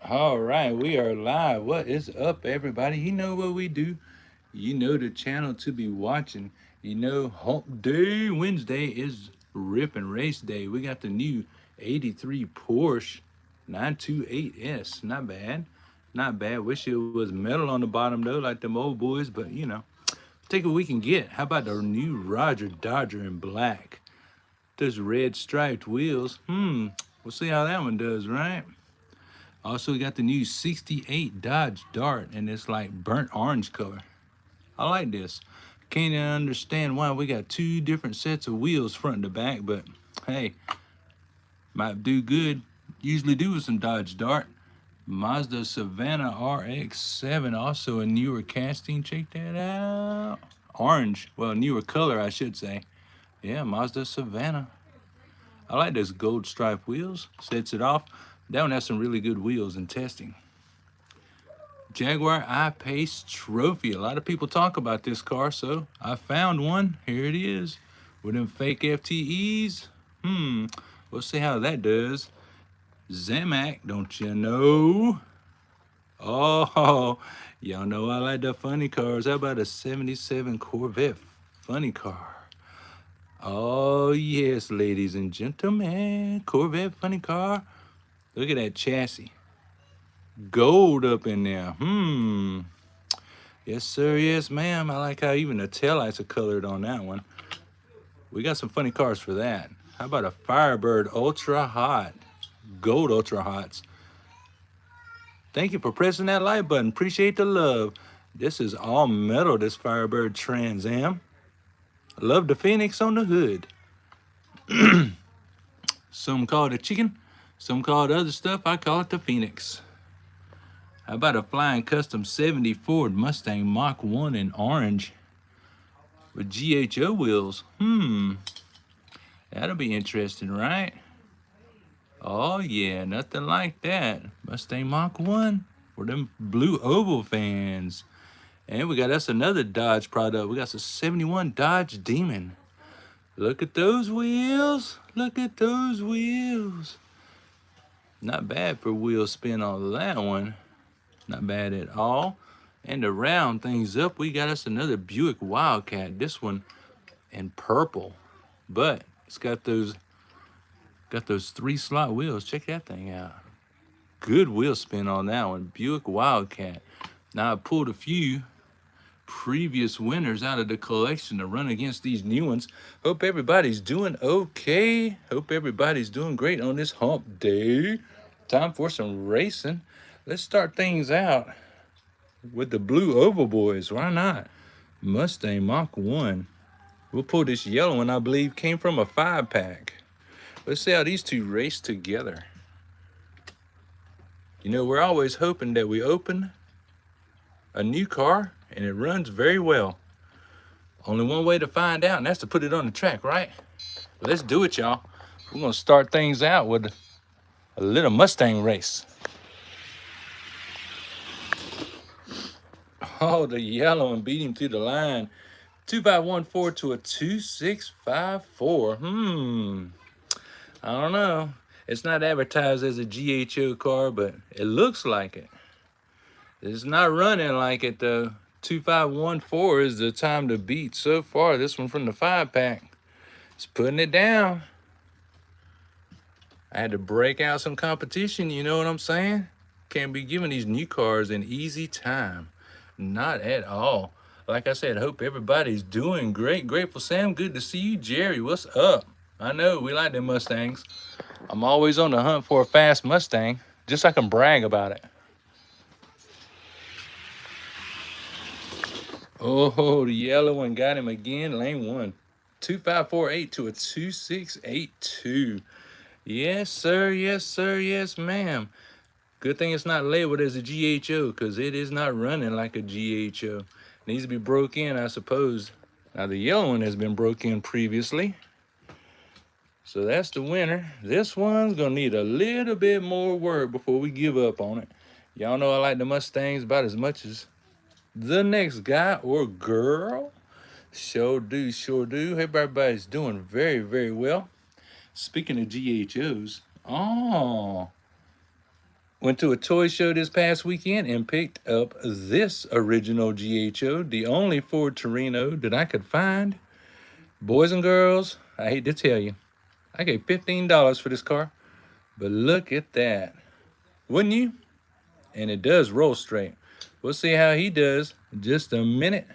All right, we are live. What is up, everybody? You know what we do. You know the channel to be watching. You know, Hump Day Wednesday is Rip and Race Day. We got the new 83 Porsche 928S. Not bad. Not bad. Wish it was metal on the bottom, though, like them old boys, but you know, take what we can get. How about the new Roger Dodger in black? Those red striped wheels. We'll see how that one does, right? Also, we got the new 68 Dodge Dart, and it's like burnt orange color. I like this. Can't understand why we got two different sets of wheels front to back, but hey, might do good. Usually do with some Dodge Dart. Mazda Savannah RX-7, also a newer casting. Check that out. Orange, well, newer color, I should say. Yeah, Mazda Savannah. I like those gold stripe wheels. Sets it off. That one has some really good wheels in testing. Jaguar I-Pace trophy. A lot of people talk about this car, so I found one. Here it is with them fake FTEs. We'll see how that does. Zamac, don't you know? Oh, y'all know I like the funny cars. How about a 77 Corvette funny car? Oh, yes, ladies and gentlemen. Corvette funny car. Look at that chassis. Gold up in there. Yes, sir. Yes, ma'am. I like how even the taillights are colored on that one. We got some funny cars for that. How about a Firebird Ultra Hot? Gold Ultra Hots. Thank you for pressing that like button. Appreciate the love. This is all metal, this Firebird Trans Am. Love the Phoenix on the hood. Some call it a chicken. Some call it other stuff. I call it the Phoenix. How about a Flying Custom 70 Ford Mustang Mach 1 in orange with GHO wheels? That'll be interesting, right? Oh yeah, nothing like that. Mustang Mach 1 for them blue oval fans. And we got us another Dodge product. We got some 71 Dodge Demon. Look at those wheels. Look at those wheels. Not bad for wheel spin on that one. Not bad at all. And to round things up, we got us another Buick Wildcat. This one in purple, but it's got those 3-slot wheels. Check that thing out. Good wheel spin on that one. Buick Wildcat. Now I pulled a few previous winners out of the collection to run against these new ones. Hope everybody's doing okay. Hope everybody's doing great on this hump day. Time for some racing. Let's start things out with the blue oval boys. Why not? Mustang Mach 1. We'll pull this yellow one, I believe, came from a 5-pack. Let's see how these two race together. You know, we're always hoping that we open a new car and it runs very well. Only one way to find out, and that's to put it on the track, right? Let's do it, y'all. We're gonna start things out with a little Mustang race. Oh, the yellow one beat him through the line. 2514 to a 2654. I don't know. It's not advertised as a GHO car, but it looks like it. It's not running like it though. 2514 is the time to beat so far. This one from the 5-pack. It's putting it down. I had to break out some competition, you know what I'm saying? Can't be giving these new cars an easy time. Not at all. Like I said, hope everybody's doing great. Grateful Sam, good to see you. Jerry, what's up? I know, we like them Mustangs. I'm always on the hunt for a fast Mustang, just so I can brag about it. Oh, the yellow one got him again, lane 1. 2548 to a 2682. Yes, sir, yes, sir, yes, ma'am. Good thing it's not labeled as a GHO, because it is not running like a GHO. Needs to be broke in, I suppose. Now, the yellow one has been broke in previously. So that's the winner. This one's going to need a little bit more work before we give up on it. Y'all know I like the Mustangs about as much as the next guy or girl. Sure do, sure do. Hope everybody's doing very, very well. Speaking of GHOs, oh, Went to a toy show this past weekend and picked up this original GHO, the only Ford Torino that I could find. Boys and girls, I hate to tell you, I gave $15 for this car, but look at that. Wouldn't you? And it does roll straight. We'll see how he does in just a minute.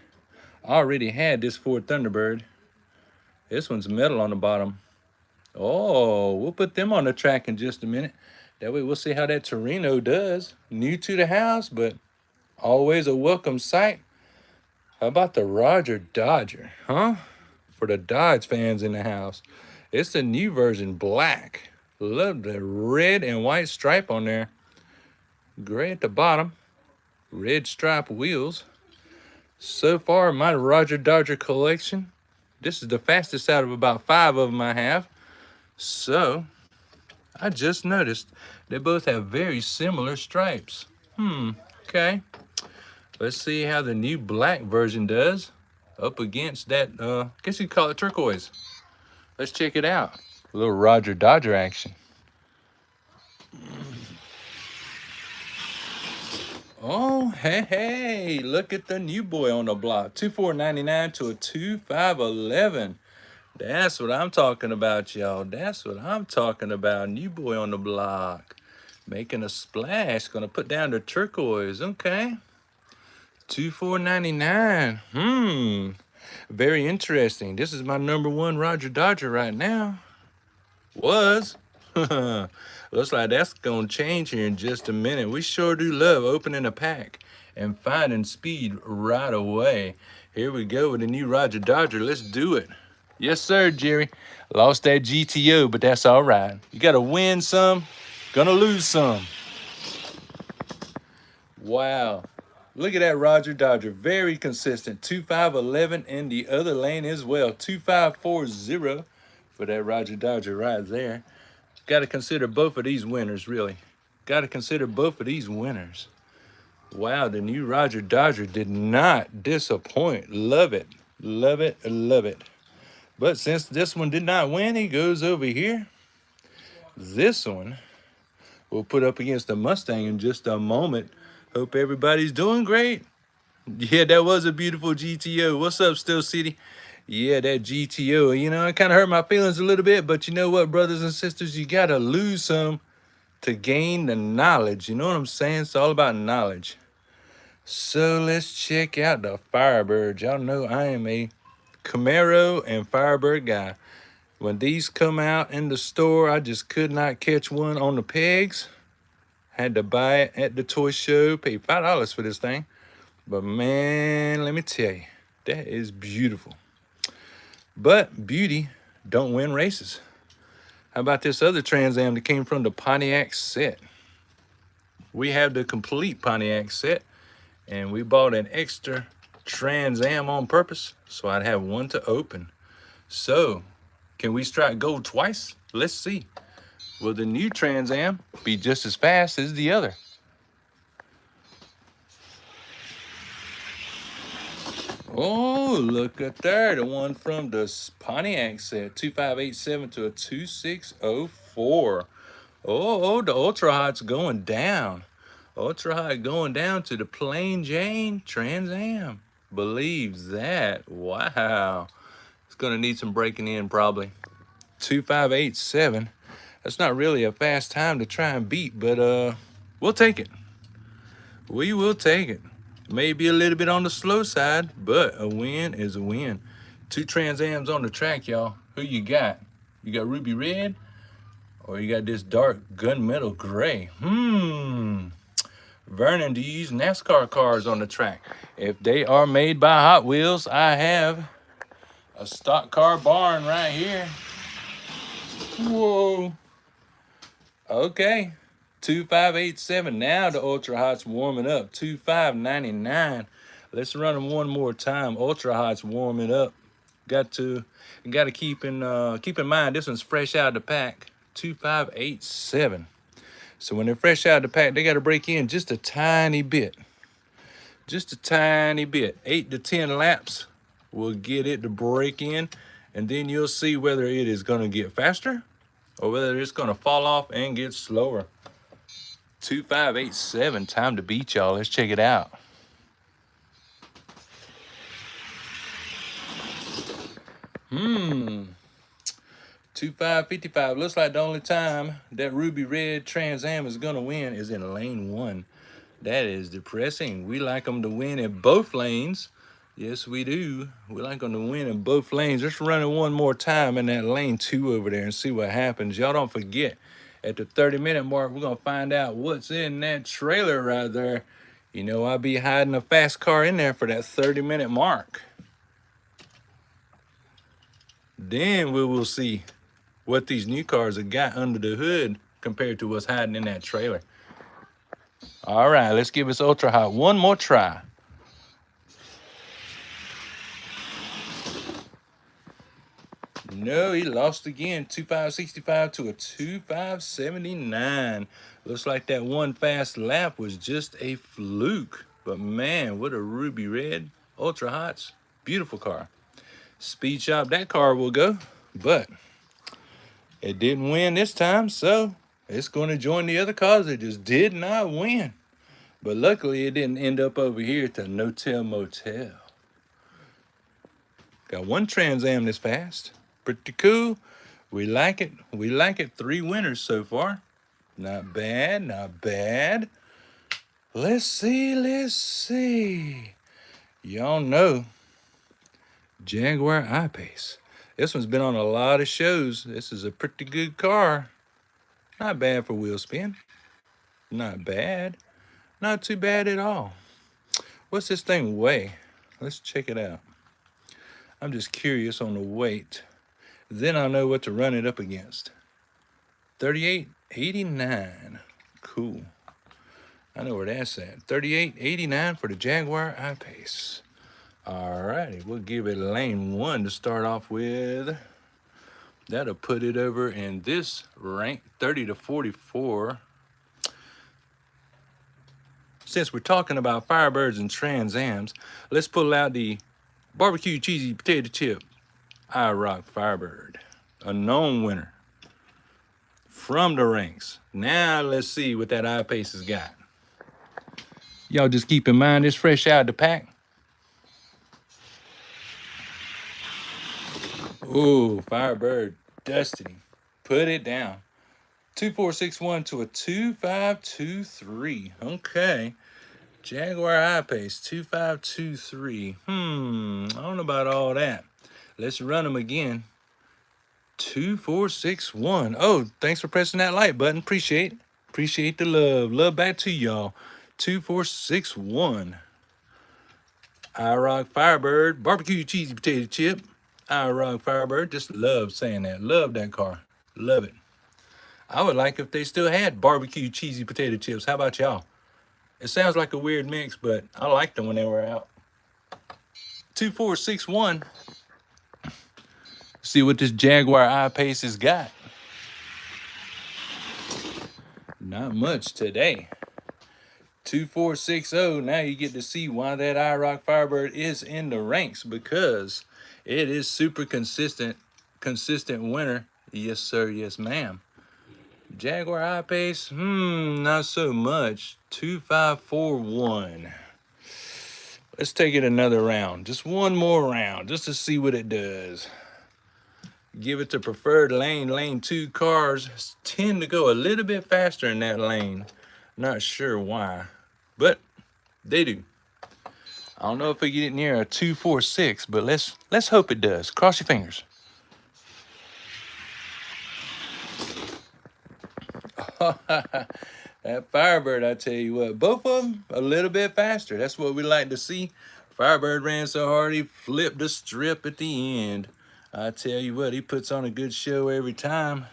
I already had this Ford Thunderbird. This one's metal on the bottom. Oh, we'll put them on the track in just a minute. That way we'll see how that Torino does. New to the house, but always a welcome sight. How about the Roger Dodger, huh? For the Dodge fans in the house. It's the new version, black. Love the red and white stripe on there. Gray at the bottom. Red stripe wheels. So far, my Roger Dodger collection, this is the fastest out of about 5 of them I have. So, I just noticed they both have very similar stripes. Okay. Let's see how the new black version does up against that, I guess you'd call it turquoise. Let's check it out. A little Roger Dodger action. Oh, hey, look at the new boy on the block. 2499 to a 2511. That's what I'm talking about, y'all. That's what I'm talking about. New boy on the block. Making a splash. Gonna put down the turquoise. Okay. 2499. Very interesting. This is my #1 Roger Dodger right now. Was. Looks like that's gonna change here in just a minute. We sure do love opening a pack and finding speed right away. Here we go with the new Roger Dodger. Let's do it. Yes, sir, Jerry. Lost that GTO, but that's all right. You got to win some, gonna lose some. Wow. Look at that Roger Dodger. Very consistent. 2511 in the other lane as well. 2540 for that Roger Dodger right there. Got to consider both of these winners, really. Got to consider both of these winners. Wow, the new Roger Dodger did not disappoint. Love it. Love it. Love it. But since this one did not win, he goes over here. This one we'll put up against the Mustang in just a moment. Hope everybody's doing great. Yeah, that was a beautiful GTO. What's up, Still City? Yeah, that GTO. You know, it kind of hurt my feelings a little bit, but you know what, brothers and sisters? You got to lose some to gain the knowledge. You know what I'm saying? It's all about knowledge. So let's check out the Firebird. Y'all know I am a Camaro and Firebird guy. When these come out in the store, I just could not catch one on the pegs. Had to buy it at the toy show, paid $5 for this thing. But man, let me tell you, that is beautiful. But beauty don't win races. How about this other Trans Am that came from the Pontiac set? We have the complete Pontiac set, and we bought an extra Trans Am on purpose, so I'd have one to open. So, can we strike gold twice? Let's see. Will the new Trans Am be just as fast as the other? Oh, look at there, the one from the Pontiac set, 2587 to a 2604. Oh, the Ultra Hot's going down. Ultra Hot going down to the plain Jane Trans Am. Believes that. Wow. It's gonna need some breaking in probably. 2587. That's not really a fast time to try and beat, but we'll take it. We will take it. Maybe a little bit on the slow side, but a win is a win. 2 Trans Ams on the track, y'all. Who you got? You got ruby red, or you got this dark gunmetal gray? Vernon, do you use NASCAR cars on the track? If they are made by Hot Wheels, I have a stock car barn right here. Whoa. Okay. 2587. Now the Ultra Hot's warming up. 2599. Let's run them one more time. Ultra Hot's warming up. Got to keep in mind this one's fresh out of the pack. 2587. So when they're fresh out of the pack, they got to break in just a tiny bit. Just a tiny bit. 8 to 10 laps will get it to break in, and then you'll see whether it is going to get faster or whether it's going to fall off and get slower. 2587. Time to beat y'all. Let's check it out. Hmm. 2555. Looks like the only time that ruby red Trans Am is gonna win is in lane 1. That is depressing. We like them to win in both lanes. Yes, we do. We like them to win in both lanes. Let's run it one more time in that lane 2 over there and see what happens. Y'all don't forget, at the 30-minute mark, we're gonna find out what's in that trailer right there. You know, I'll be hiding a fast car in there for that 30-minute mark. Then we will see what these new cars have got under the hood compared to what's hiding in that trailer. All right, let's give this Ultra Hot one more try. No, he lost again. 2565 to a 2579. Looks like that one fast lap was just a fluke. But man, what a ruby red Ultra Hots. Beautiful car. Speed shop, that car will go, but it didn't win this time, so it's going to join the other cars that just did not win. But luckily, it didn't end up over here to No-Tell Motel. Got one Trans Am this fast. Pretty cool. We like it. We like it. 3 winners so far. Not bad, not bad. Let's see, let's see. Y'all know Jaguar I-Pace. This one's been on a lot of shows. This is a pretty good car. Not bad for wheel spin. Not bad. Not too bad at all. What's this thing weigh? Let's check it out. I'm just curious on the weight. Then I'll know what to run it up against. 3889. Cool. I know where that's at. 3889 for the Jaguar I-Pace. Alrighty, we'll give it lane 1 to start off with. That'll put it over in this rank, 30 to 44. Since we're talking about Firebirds and Trans Ams, let's pull out the barbecue cheesy potato chip IROC Firebird, a known winner from the ranks. Now let's see what that I-Pace has got. Y'all just keep in mind it's fresh out of the pack. Ooh, Firebird dusted him. Put it down. 2461 to a 2523. Okay. Jaguar I-Pace 2523. I don't know about all that. Let's run them again. 2461. Oh, thanks for pressing that like button. Appreciate it. Appreciate the love. Love back to y'all. 2461. IROC Firebird. Barbecue cheesy potato chip. IROC Firebird. Just love saying that. Love that car. Love it. I would like if they still had barbecue cheesy potato chips. How about y'all? It sounds like a weird mix, but I liked them when they were out. 2461. See what this Jaguar I-Pace has got. Not much today. 2460. Now you get to see why that IROC Firebird is in the ranks, because it is super consistent winner. Yes, sir. Yes, ma'am. Jaguar I-Pace, not so much. 2541. Let's take it another round. Just one more round, just to see what it does. Give it to preferred lane. Lane 2 cars tend to go a little bit faster in that lane. Not sure why, but they do. I don't know if we get near a 246, but let's hope it does. Cross your fingers. That Firebird, I tell you what, both of them a little bit faster. That's what we like to see. Firebird ran so hard he flipped the strip at the end. I tell you what, he puts on a good show every time.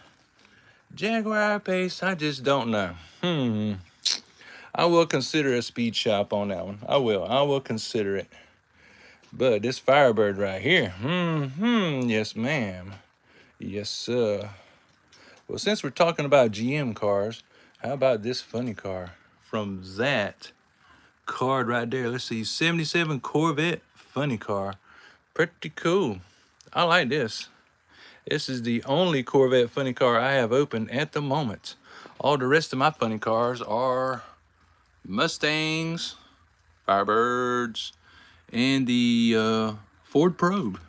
Jaguar I-Pace, I just don't know. I will consider a speed shop on that one. I will consider it. But this Firebird right here, yes ma'am. Yes sir. Well, since we're talking about GM cars, how about this funny car from that card right there? Let's see, 77 Corvette funny car. Pretty cool. I like this. This is the only Corvette funny car I have open at the moment. All the rest of my funny cars are Mustangs, Firebirds, and the Ford Probe.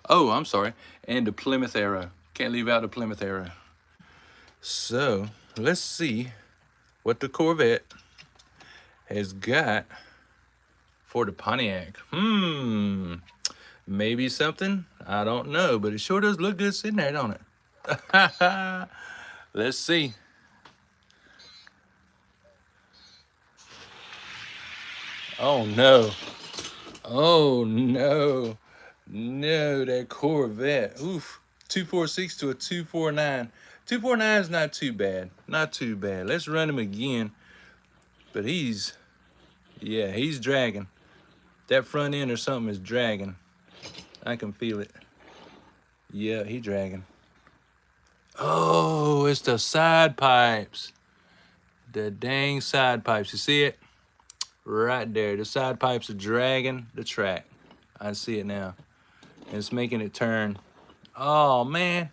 Oh, I'm sorry, and the Plymouth Arrow. Can't leave out the Plymouth Arrow. So let's see what the Corvette has got for the Pontiac. Maybe something, I don't know, but it sure does look good sitting there, don't it? Let's see. Oh no. Oh no. No, that Corvette. Oof. 246 to a 249. 249 is not too bad. Not too bad. Let's run him again. But he's dragging. That front end or something is dragging. I can feel it. Yeah, he's dragging. Oh, it's the side pipes. The dang side pipes. You see it? Right there. The side pipes are dragging the track. I see it now. And it's making it turn. Oh, man.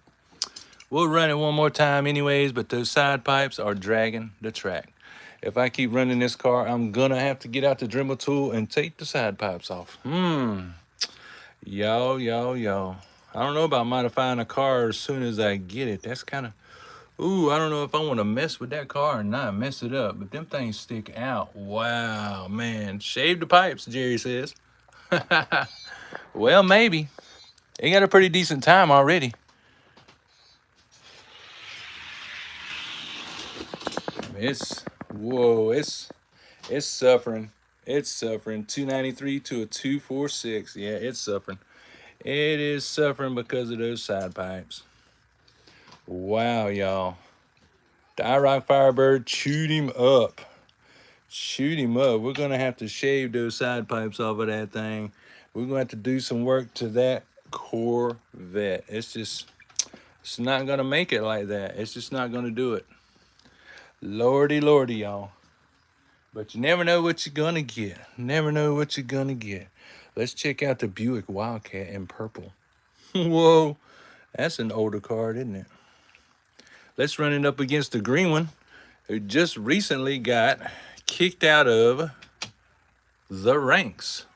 We'll run it one more time anyways, but those side pipes are dragging the track. If I keep running this car, I'm gonna have to get out the Dremel tool and take the side pipes off. Yo. I don't know about modifying a car as soon as I get it. That's kind of, I don't know if I want to mess with that car or not, mess it up. But them things stick out. Wow, man. Shave the pipes, Jerry says. Well, maybe. They got a pretty decent time already. It's suffering. It's suffering. 293 to a 246. Yeah, it's suffering. It is suffering because of those side pipes. Wow, y'all. The IROC Firebird chewed him up. Chewed him up. We're gonna have to shave those side pipes off of that thing. We're gonna have to do some work to that Corvette. It's not gonna make it like that. It's just not gonna do it. Lordy, y'all. But you never know what you're gonna get. Never know what you're gonna get. Let's check out the Buick Wildcat in purple. Whoa, that's an older car, isn't it? Let's run it up against the green one, who just recently got kicked out of the ranks.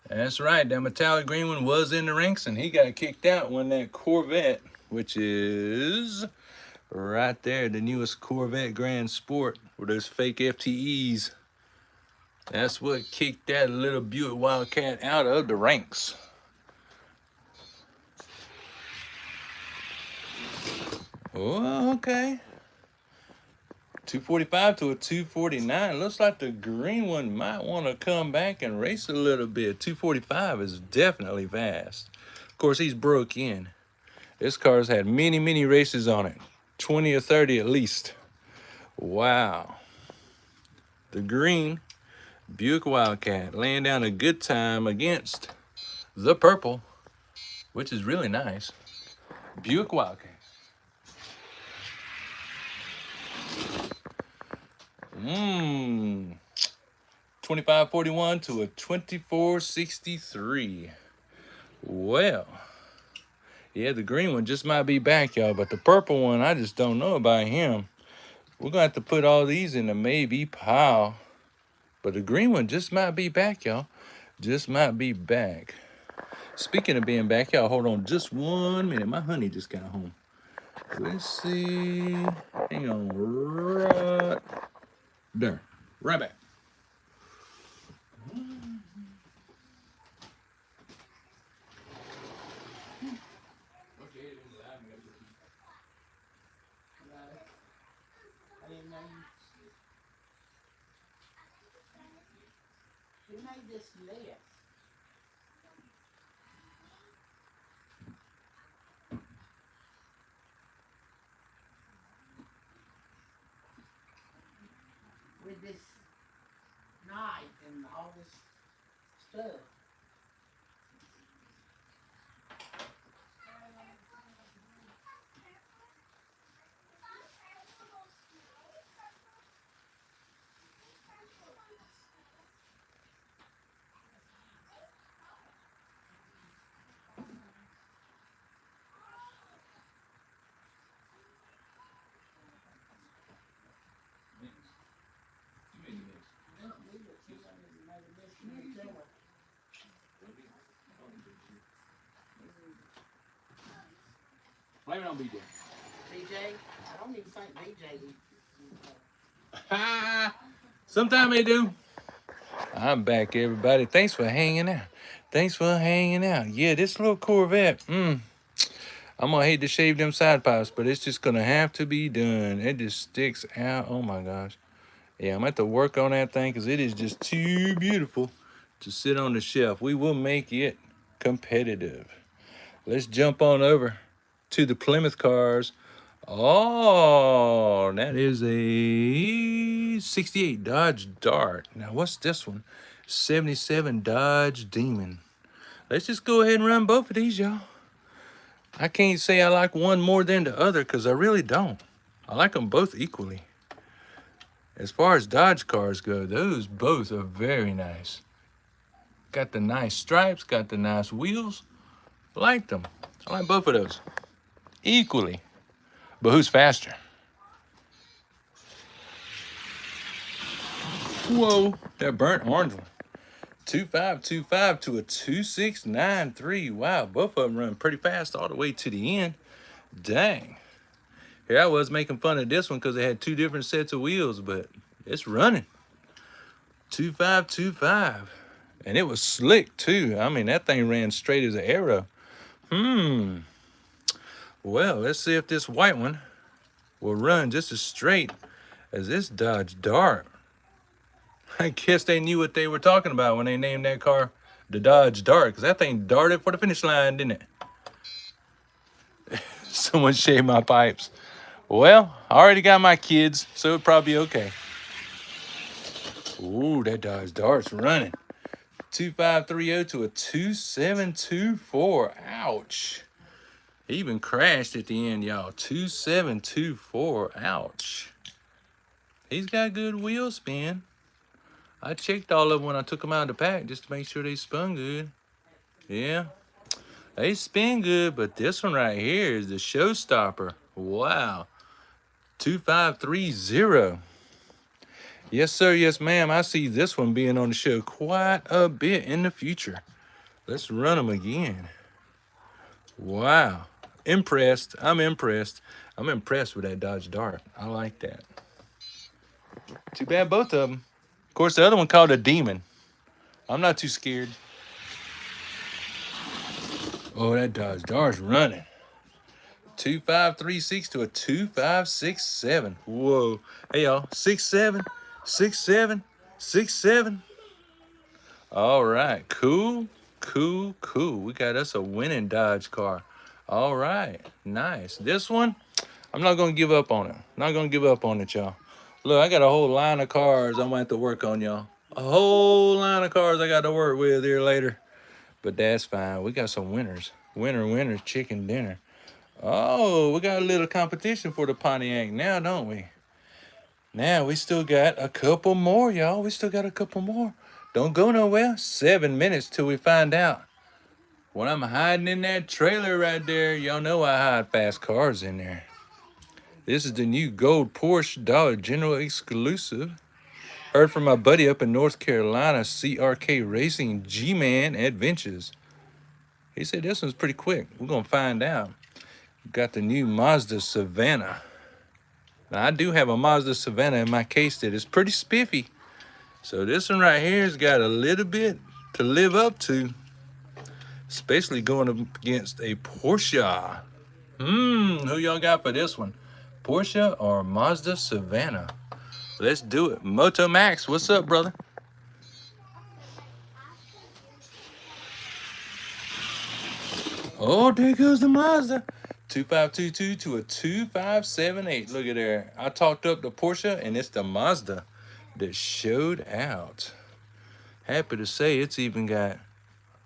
That's right, that metallic green one was in the ranks, and he got kicked out when that Corvette, which is right there, the newest Corvette Grand Sport with those fake FTEs. That's what kicked that little Buick Wildcat out of the ranks. Oh, okay. 245 to a 249. Looks like the green one might want to come back and race a little bit. 245 is definitely fast. Of course, he's broke in. This car's had many races on it. 20 or 30 at least. Wow. The green Buick Wildcat laying down a good time against the purple, which is really nice. Buick Wildcat. 2541 to a 2463. Well, yeah, the green one just might be back, y'all, but the purple one, I just don't know about him. We're gonna have to put all these in the maybe pile. But the green one just might be back, y'all. Just might be back. Speaking of being back, y'all, hold on just 1 minute. My honey just got home. Let's see. Hang on right there. Right back. You made this list. With this knife and all this stuff. Blame it on BJ. BJ? I don't even think BJ. Sometimes they do. I'm back, everybody. Thanks for hanging out. Thanks for hanging out. Yeah, this little Corvette. I'm gonna hate to shave them side pipes, but it's just gonna have to be done. It just sticks out. Oh my gosh. Yeah, I'm gonna have to work on that thing because it is just too beautiful to sit on the shelf. We will make it competitive. Let's jump on over to the Plymouth cars. Oh, that is a 68 Dodge Dart. Now, what's this one? 77 Dodge Demon. Let's just go ahead and run both of these, y'all. I can't say I like one more than the other because I really don't. I like them both equally. As far as Dodge cars go, those both are very nice. Got the nice stripes, got the nice wheels. Like them. I like both of those equally. But who's faster? Whoa, that burnt orange one. 2525 to a 2693. Wow, both of them run pretty fast all the way to the end. Dang. Here I was making fun of this one because it had two different sets of wheels, but it's running. 2525. And it was slick too. I mean, that thing ran straight as an arrow. Well, let's see if this white one will run just as straight as this Dodge Dart. I guess they knew what they were talking about when they named that car the Dodge Dart, because that thing darted for the finish line, didn't it? Someone shaved my pipes. Well, I already got my kids, so it'll probably be okay. Ooh, that Dodge Dart's running. 2530 to a 2724. Ouch. He even crashed at the end, y'all. 2724. Ouch. He's got good wheel spin. I checked all of them when I took them out of the pack just to make sure they spun good. Yeah, they spin good, but this one right here is the showstopper. Wow. 2530. Yes, sir. Yes, ma'am. I see this one being on the show quite a bit in the future. Let's run them again. Wow. Impressed. I'm impressed. I'm impressed with that Dodge Dart. I like that. Too bad both of them. Of course, the other one called a Demon. I'm not too scared. Oh, that Dodge Dart's running. 2536 to a 2567. Whoa. Hey, y'all. 67, 67, 67. All right. Cool, cool, cool. We got us a winning Dodge car. All right. Nice. This one, I'm not going to give up on it. Not going to give up on it, y'all. Look, I got a whole line of cars I'm going to have to work on, y'all. A whole line of cars I got to work with here later. But that's fine. We got some winners. Winners, chicken dinner. Oh, we got a little competition for the Pontiac now, don't we? Now, we still got a couple more, y'all. We still got a couple more. Don't go nowhere. 7 minutes till we find out. When I'm hiding in that trailer right there, y'all know I hide fast cars in there. This is the new gold Porsche Dollar General exclusive. Heard from my buddy up in North Carolina, CRK Racing G-Man Adventures. He said this one's pretty quick. We're going to find out. Got the new Mazda Savannah. Now, I do have a Mazda Savannah in my case that is pretty spiffy. So this one right here has got a little bit to live up to. Especially going up against a Porsche. Who y'all got for this one? Porsche or Mazda Savannah? Let's do it. Moto Max, what's up, brother? Oh, there goes the Mazda. 2522 to a 2578. Look at there. I talked up the Porsche, and it's the Mazda that showed out. Happy to say it's even got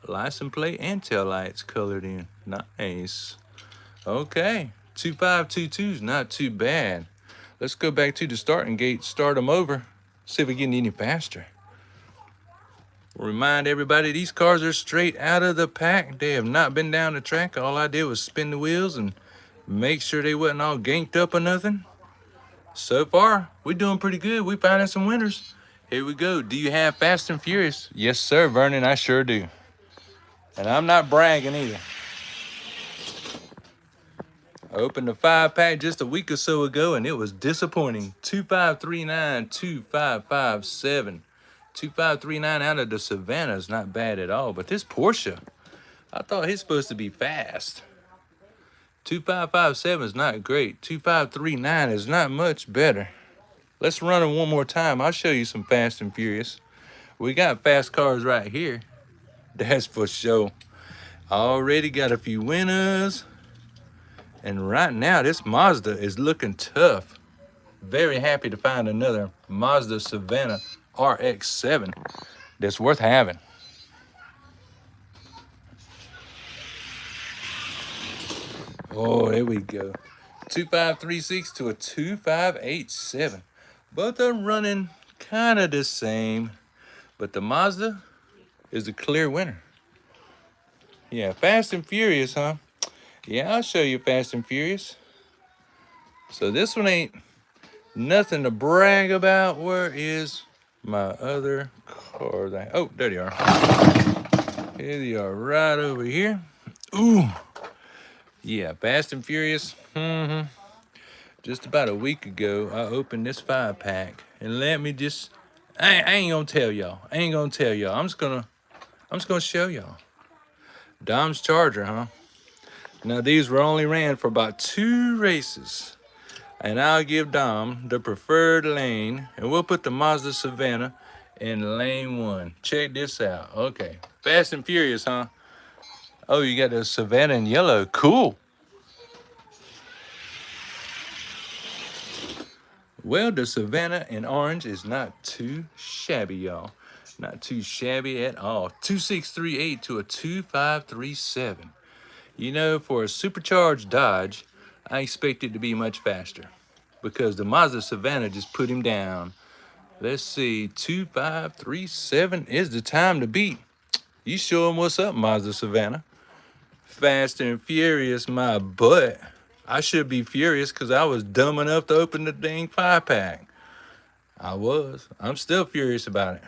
license plate and tail lights colored in. Nice. Okay. 2522 is not too bad. Let's go back to the starting gate, start them over, see if we're getting any faster. Remind everybody these cars are straight out of the pack. They have not been down the track. All I did was spin the wheels and make sure they wasn't all ganked up or nothing. So far, we're doing pretty good. We're finding some winners. Here we go. Do you have Fast and Furious? Yes, sir, Vernon, I sure do. And I'm not bragging either. I opened the 5-pack just a week or so ago and it was disappointing. 2539, 2557. 2539 out of the Savannah is not bad at all, but this Porsche, I thought he's supposed to be fast. 2557 is not great. 2539 is not much better. Let's run it one more time. I'll show you some Fast and Furious. We got fast cars right here. That's for sure. Already got a few winners. And right now, this Mazda is looking tough. Very happy to find another Mazda Savannah RX-7 that's worth having. Oh, there we go. 2536 to a 2587. Both are running kind of the same, but the Mazda is the clear winner. Yeah, Fast and Furious, huh? Yeah, I'll show you Fast and Furious. So this one ain't nothing to brag about. Where is my other car? Oh, there they are. Here they are, right over here. Ooh. Yeah, Fast and Furious. Just about a week ago, I opened this 5-pack. And let me just, I ain't gonna tell y'all. I ain't gonna tell y'all. I'm just gonna show y'all. Dom's Charger, huh? Now these were only ran for about 2 races. And I'll give Dom the preferred lane. And we'll put the Mazda Savannah in lane 1. Check this out. Okay, Fast and Furious, huh? Oh, you got the Savannah in yellow. Cool. Well, the Savannah in orange is not too shabby, y'all. Not too shabby at all. 2638 to a 2537. You know, for a supercharged Dodge, I expect it to be much faster because the Mazda Savannah just put him down. Let's see, 2537 is the time to beat. You show him what's up, Mazda Savannah. Fast and Furious, my butt. I should be furious because I was dumb enough to open the dang 5-pack. I was. I'm still furious about it.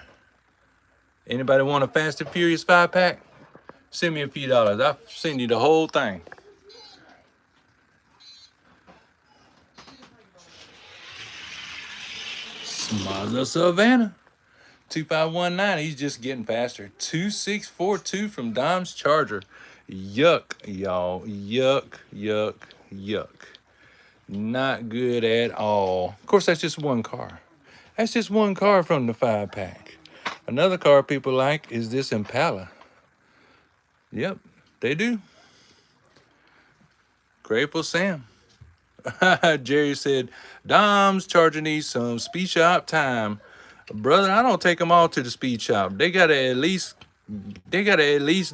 Anybody want a Fast and Furious 5-pack? Send me a few dollars. I'll send you the whole thing. Mazda Savannah. 2519. He's just getting faster. 2642 from Dom's Charger. Yuck, y'all. Yuck, yuck, yuck. Not good at all. Of course, that's just one car. That's just one car from the 5-pack. Another car people like is this Impala. Yep, they do. Grateful Sam. Jerry said, Dom's Charger needs some speed shop time. Brother, I don't take them all to the speed shop. They gotta at least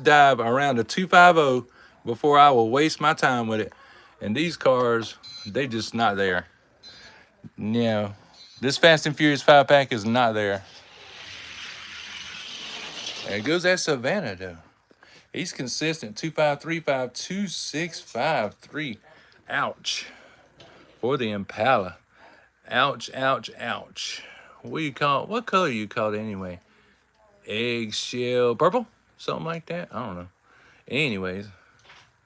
dive around the 250 before I will waste my time with it. And these cars, they just not there. Yeah, this Fast and Furious 5-pack is not there. There goes that Savannah though. He's consistent. 2535, 2653. Ouch. For the Impala. Ouch, ouch, ouch. What color you call it anyway? Eggshell purple? Something like that? I don't know. Anyways,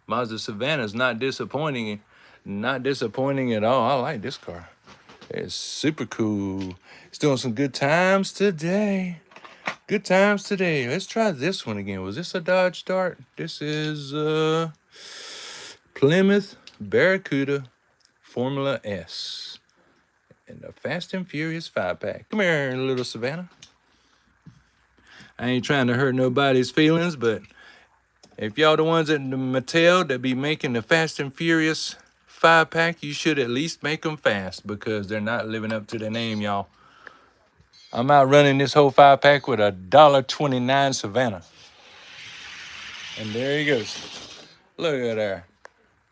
Mazda Savannah is not disappointing. Not disappointing at all. I like this car. It's super cool. It's doing some good times today. Good times today. Let's try this one again. Was this a Dodge Dart? This is Plymouth Barracuda Formula S. And the Fast and Furious 5-pack. Come here, little Savannah. I ain't trying to hurt nobody's feelings, but if y'all the ones at the Mattel that be making the Fast and Furious 5-pack, you should at least make them fast because they're not living up to their name, y'all. I'm out running this whole 5-pack with a $1.29 Savannah. And there he goes. Look at there.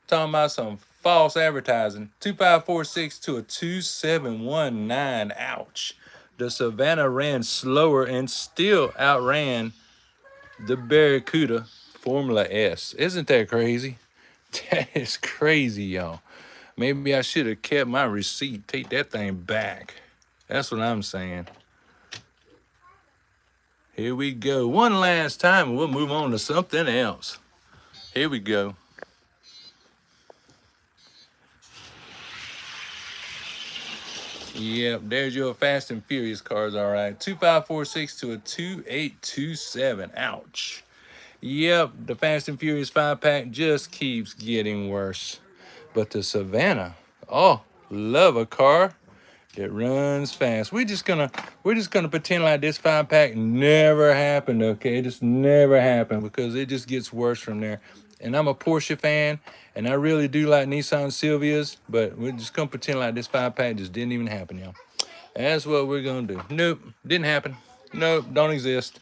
Talking about some false advertising. 2546 to a 2719. Ouch. The Savannah ran slower and still outran the Barracuda Formula S. Isn't that crazy? That is crazy, y'all. Maybe I should have kept my receipt. Take that thing back. That's what I'm saying. Here we go. One last time, and we'll move on to something else. Here we go. Yep, there's your Fast and Furious cars, all right. 2546 to a 2827. Ouch. Yep, the Fast and Furious 5-pack just keeps getting worse. But the Savannah, oh, love a car that runs fast. We're just gonna pretend like this 5-pack never happened, okay? This never happened because it just gets worse from there. And I'm a Porsche fan, and I really do like Nissan Silvias, but we're just gonna pretend like this 5-pack just didn't even happen, y'all. That's what we're gonna do. Nope, didn't happen. Nope, don't exist.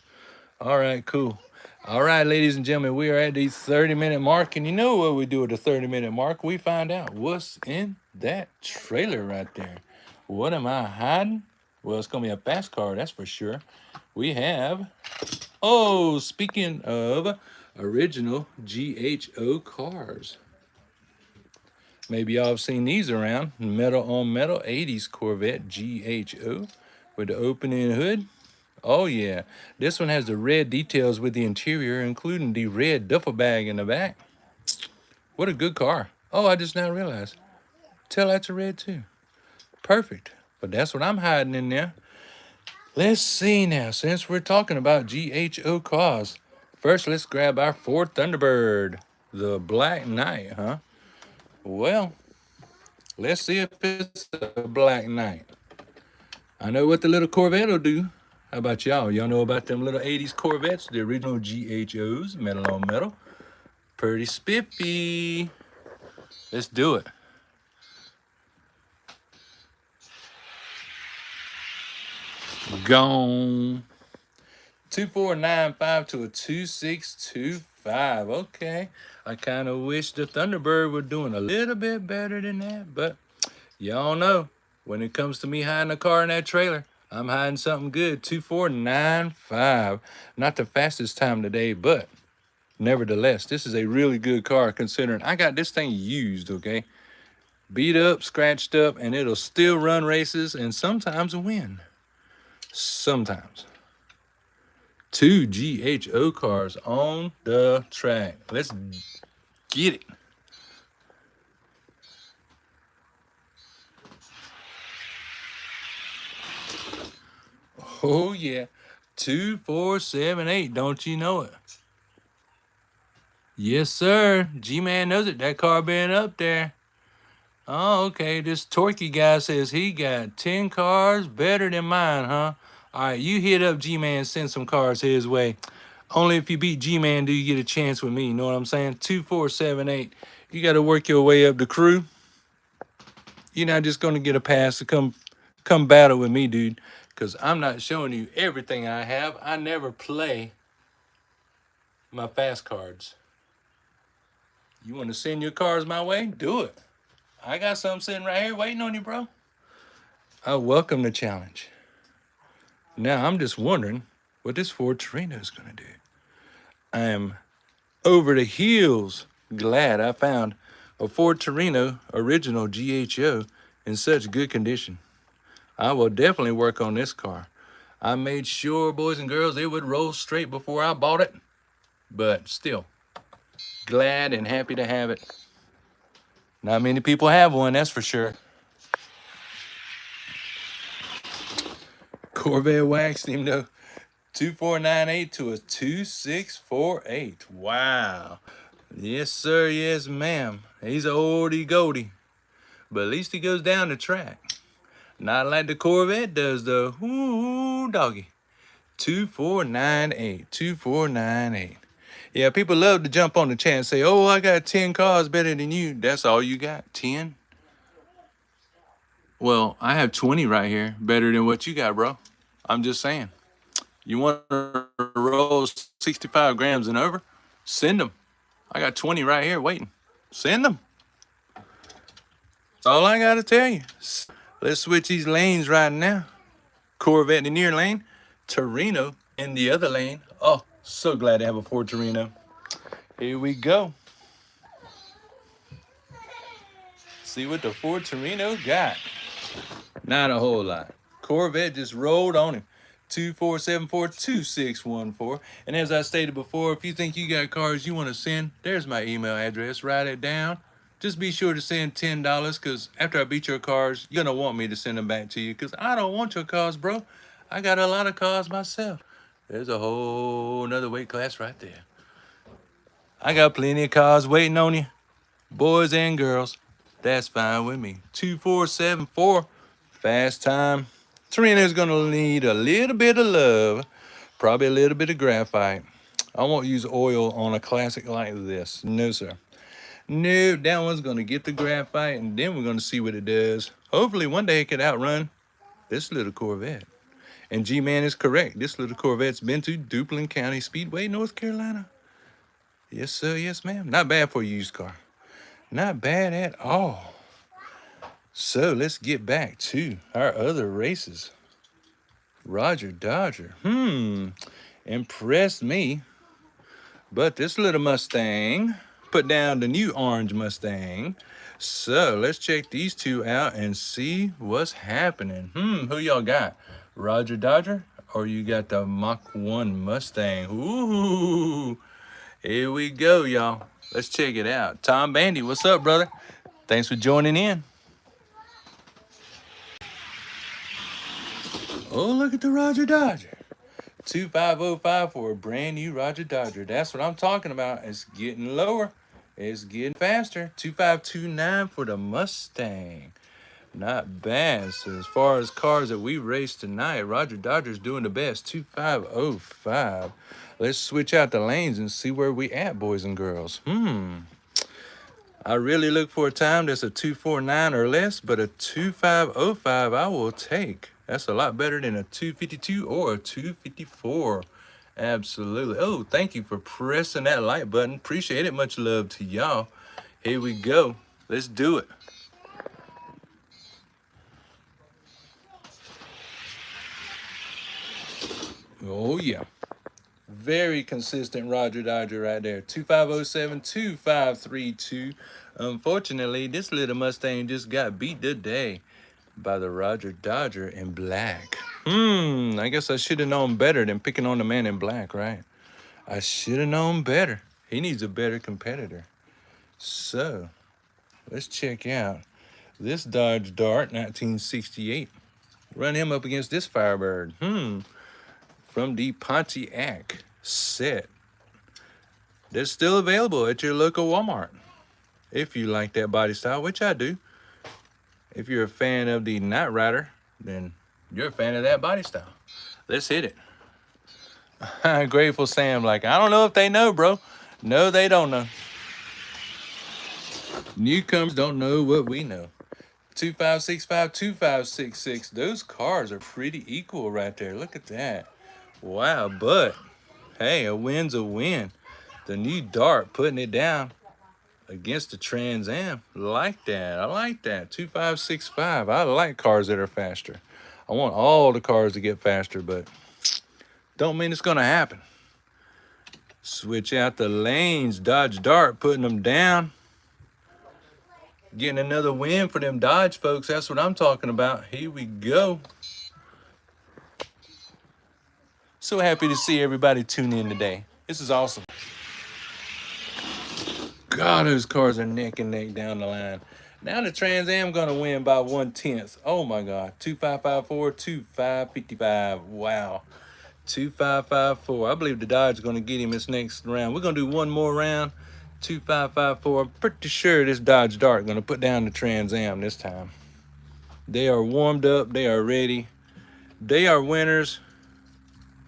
All right, cool. All right, ladies and gentlemen, we are at the 30-minute mark, and you know what we do at the 30-minute mark? We find out what's in that trailer right there. What am I hiding? Well, it's gonna be a fast car, that's for sure. We have, oh, speaking of original GHO cars. Maybe y'all have seen these around. Metal on metal 80s Corvette GHO with the opening hood. Oh yeah, this one has the red details with the interior, including the red duffel bag in the back. What a good car. Oh, I just now realized. Tail lights are red too. Perfect. But that's what I'm hiding in there. Let's see now, since we're talking about GHO cars. First, let's grab our Ford Thunderbird. The Black Knight, huh? Well, let's see if it's a Black Knight. I know what the little Corvette will do. How about y'all? Y'all know about them little 80s Corvettes, the original GHOs, metal on metal. Pretty spiffy. Let's do it. Gone. 2495 to a 2625. Okay. I kind of wish the Thunderbird were doing a little bit better than that, but y'all know when it comes to me hiding a car in that trailer, I'm hiding something good. 2495. Not the fastest time today, but nevertheless, this is a really good car considering I got this thing used, okay? Beat up, scratched up, and it'll still run races and sometimes win. Sometimes. 2 GHO cars on the track. Let's get it. Oh yeah, 2478. Don't you know it? Yes, sir. G-Man knows it. That car been up there. Oh, okay. This Torquey guy says he got 10 cars better than mine, huh? All right, you hit up G-Man, send some cars his way. Only if you beat G-Man do you get a chance with me. You know what I'm saying? 2478. You got to work your way up the crew. You're not just going to get a pass to come battle with me, dude, because I'm not showing you everything I have. I never play my fast cards. You want to send your cars my way? Do it. I got some sitting right here waiting on you, bro. I welcome the challenge. Now, I'm just wondering what this Ford Torino is going to do. I am over the heels glad I found a Ford Torino original GHO in such good condition. I will definitely work on this car. I made sure, boys and girls, it would roll straight before I bought it. But still, glad and happy to have it. Not many people have one, that's for sure. Corvette waxed him though. 2498 to a 2648. Wow. Yes, sir. Yes, ma'am. He's an oldie goldie. But at least he goes down the track. Not like the Corvette does, though. Ooh, doggy. 2498. 2498. Yeah, people love to jump on the chat and say, oh, I got 10 cars better than you. That's all you got? 10? Well, I have 20 right here. Better than what you got, bro. I'm just saying. You want to roll 65 grams and over? Send them. I got 20 right here waiting. Send them. That's all I got to tell you. Let's switch these lanes right now. Corvette in the near lane. Torino in the other lane. Oh, so glad to have a Ford Torino. Here we go. See what the Ford Torino got. Not a whole lot. Corvette just rolled on him. 2474-2614. And as I stated before, if you think you got cars you want to send, there's my email address. Write it down. just be sure to send $10 because after I beat your cars, you're going to want me to send them back to you because I don't want your cars, bro. I got a lot of cars myself. There's a whole nother weight class right there. I got plenty of cars waiting on you, boys and girls. That's fine with me. 2474, fast time. Trina's going to need a little bit of love, probably a little bit of graphite. I won't use oil on a classic like this. No, sir. No, that one's going to get the graphite, and then we're going to see what it does. Hopefully, one day it could outrun this little Corvette. And G-Man is correct. This little Corvette's been to Duplin County Speedway, North Carolina. Yes, sir. Yes, ma'am. Not bad for a used car. Not bad at all. So, let's get back to our other races. Roger Dodger. Impressed me. But this little Mustang put down the new orange Mustang. So let's check these two out and see what's happening. Who y'all got? Roger Dodger or you got the Mach 1 Mustang? Ooh, here we go, y'all. Let's check it out. Tom Bandy, what's up, brother? Thanks for joining in. Oh, look at the Roger Dodger. 2505 for a brand new Roger Dodger. That's what I'm talking about. It's getting lower. It's getting faster. 2529 for the Mustang. Not bad. So as far as cars that we raced tonight, Roger Dodger's doing the best. 2505. Let's switch out the lanes and see where we at, boys and girls. I really look for a time that's a 249 or less, but a 2505 I will take. That's a lot better than a 252 or a 254. Absolutely. Oh, thank you for pressing that like button. Appreciate it. Much love to y'all. Here we go. Let's do it. Oh, yeah. Very consistent Roger Dodger right there. 2507, 2532. Unfortunately, this little Mustang just got beat today by the Roger Dodger in black. I guess I should have known better than picking on the man in black, right? I should have known better. He needs a better competitor. So, let's check out this Dodge Dart 1968. Run him up against this Firebird. From the Pontiac set. They're still available at your local Walmart. If you like that body style, which I do. If you're a fan of the Night Rider, then you're a fan of that body style. Let's hit it. Grateful Sam, like, I don't know if they know, bro. No, they don't know. Newcomers don't know what we know. 2565, 2566. Those cars are pretty equal right there. Look at that. Wow, but hey, a win's a win. The new Dart putting it down against the Trans Am. Like that. I like that. 2565. I like cars that are faster. I want all the cars to get faster, but don't mean it's going to happen. Switch out the lanes. Dodge Dart putting them down. Getting another win for them Dodge folks. That's what I'm talking about. Here we go. So happy to see everybody tune in today. This is awesome. God, those cars are neck and neck down the line. Now the Trans Am gonna win by 1/10. Oh my God. 2554, 2555. Wow. 2554. I believe the Dodge is gonna get him this next round. We're gonna do one more round. 2554. I'm pretty sure this Dodge Dart gonna put down the Trans Am this time. They are warmed up. They are ready. They are winners.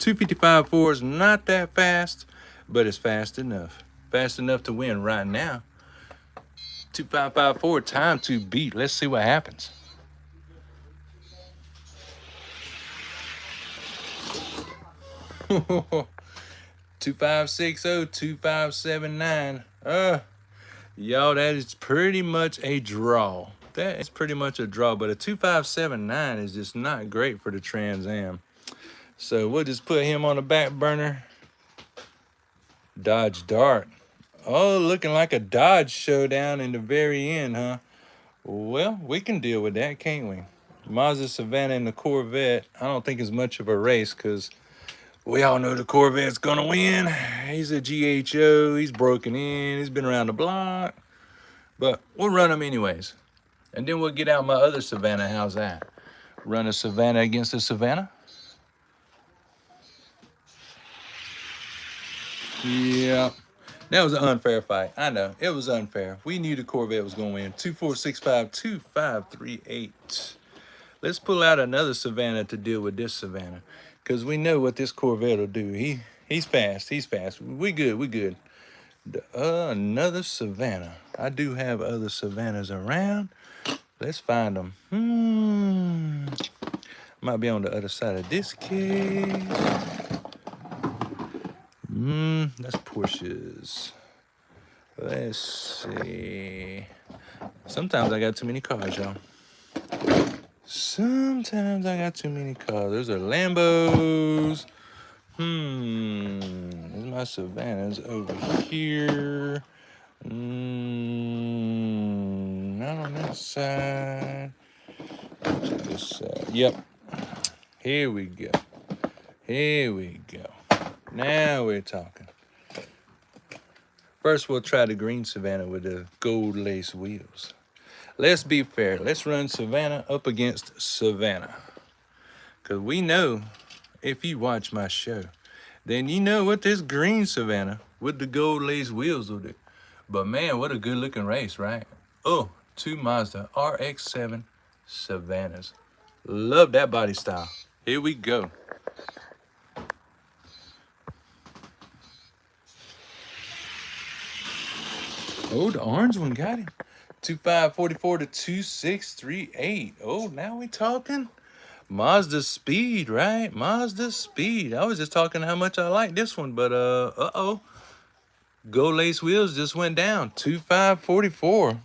255.4 is not that fast, but it's fast enough. Fast enough to win right now. 2554, time to beat. Let's see what happens. Two 2560, 2579. Y'all, that is pretty much a draw. That is pretty much a draw, but a 2579 is just not great for the Trans Am. So we'll just put him on the back burner. Dodge Dart. Oh, looking like a Dodge showdown in the very end, huh? Well, we can deal with that, can't we? Mazda Savannah and the Corvette, I don't think is much of a race because we all know the Corvette's going to win. He's a GHO. He's broken in. He's been around the block. But we'll run them anyways. And then we'll get out my other Savannah. How's that? Run a Savannah against a Savannah. Yeah. That was an unfair fight. I know. It was unfair. We knew the Corvette was going to win. 2465, 2538. Let's pull out another Savannah to deal with this Savannah. Because we know what this Corvette will do. He's fast. He's fast. We good. We good. Another Savannah. I do have other Savannahs around. Let's find them. Might be on the other side of this case. That's Porsches. Let's see. Sometimes I got too many cars, y'all. Sometimes I got too many cars. Those are Lambos. There's my Savannahs over here. Not on that side. This side. Yep. Here we go. Here we go. Now we're talking. First, we'll try the green Savannah with the gold lace wheels. Let's be fair. Let's run Savannah up against Savannah. Because we know, if you watch my show, then you know what this green Savannah with the gold lace wheels will do. But man, what a good looking race, right? Oh, two Mazda RX-7 Savannahs. Love that body style. Here we go. Oh, the orange one got him. 2544 to 2638. Oh, now we talking Mazda speed, right? Mazda speed. I was just talking how much I like this one, but uh-oh. Gold lace wheels just went down. 2544.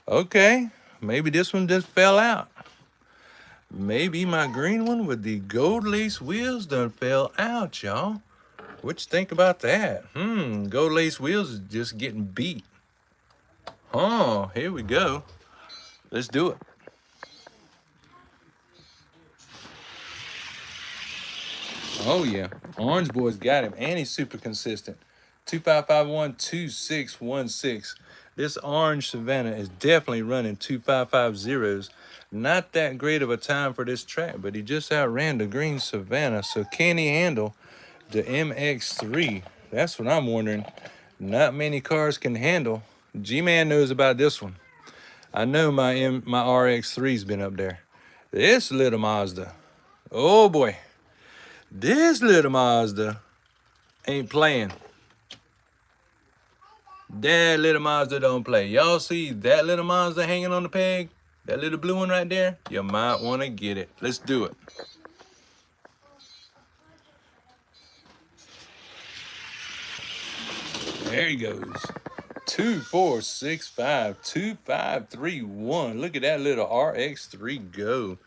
Okay. Maybe this one just fell out. Maybe my green one with the gold lace wheels done fell out, y'all. What you think about that? Gold lace wheels is just getting beat. Oh, here we go. Let's do it. Oh yeah, Orange Boy's got him, and he's super consistent. 2551, 2616. This orange Savannah is definitely running 2550s. Not that great of a time for this track, but he just outran the green Savannah. So can he handle the MX-3? That's what I'm wondering. Not many cars can handle. G-Man knows about this one. I know my RX-3's been up there. This little Mazda. Oh boy. This little Mazda ain't playing. That little Mazda don't play. Y'all see that little Mazda hanging on the peg? That little blue one right there? You might want to get it. Let's do it. There he goes. 2465, 2531. Look at that little RX-3 go.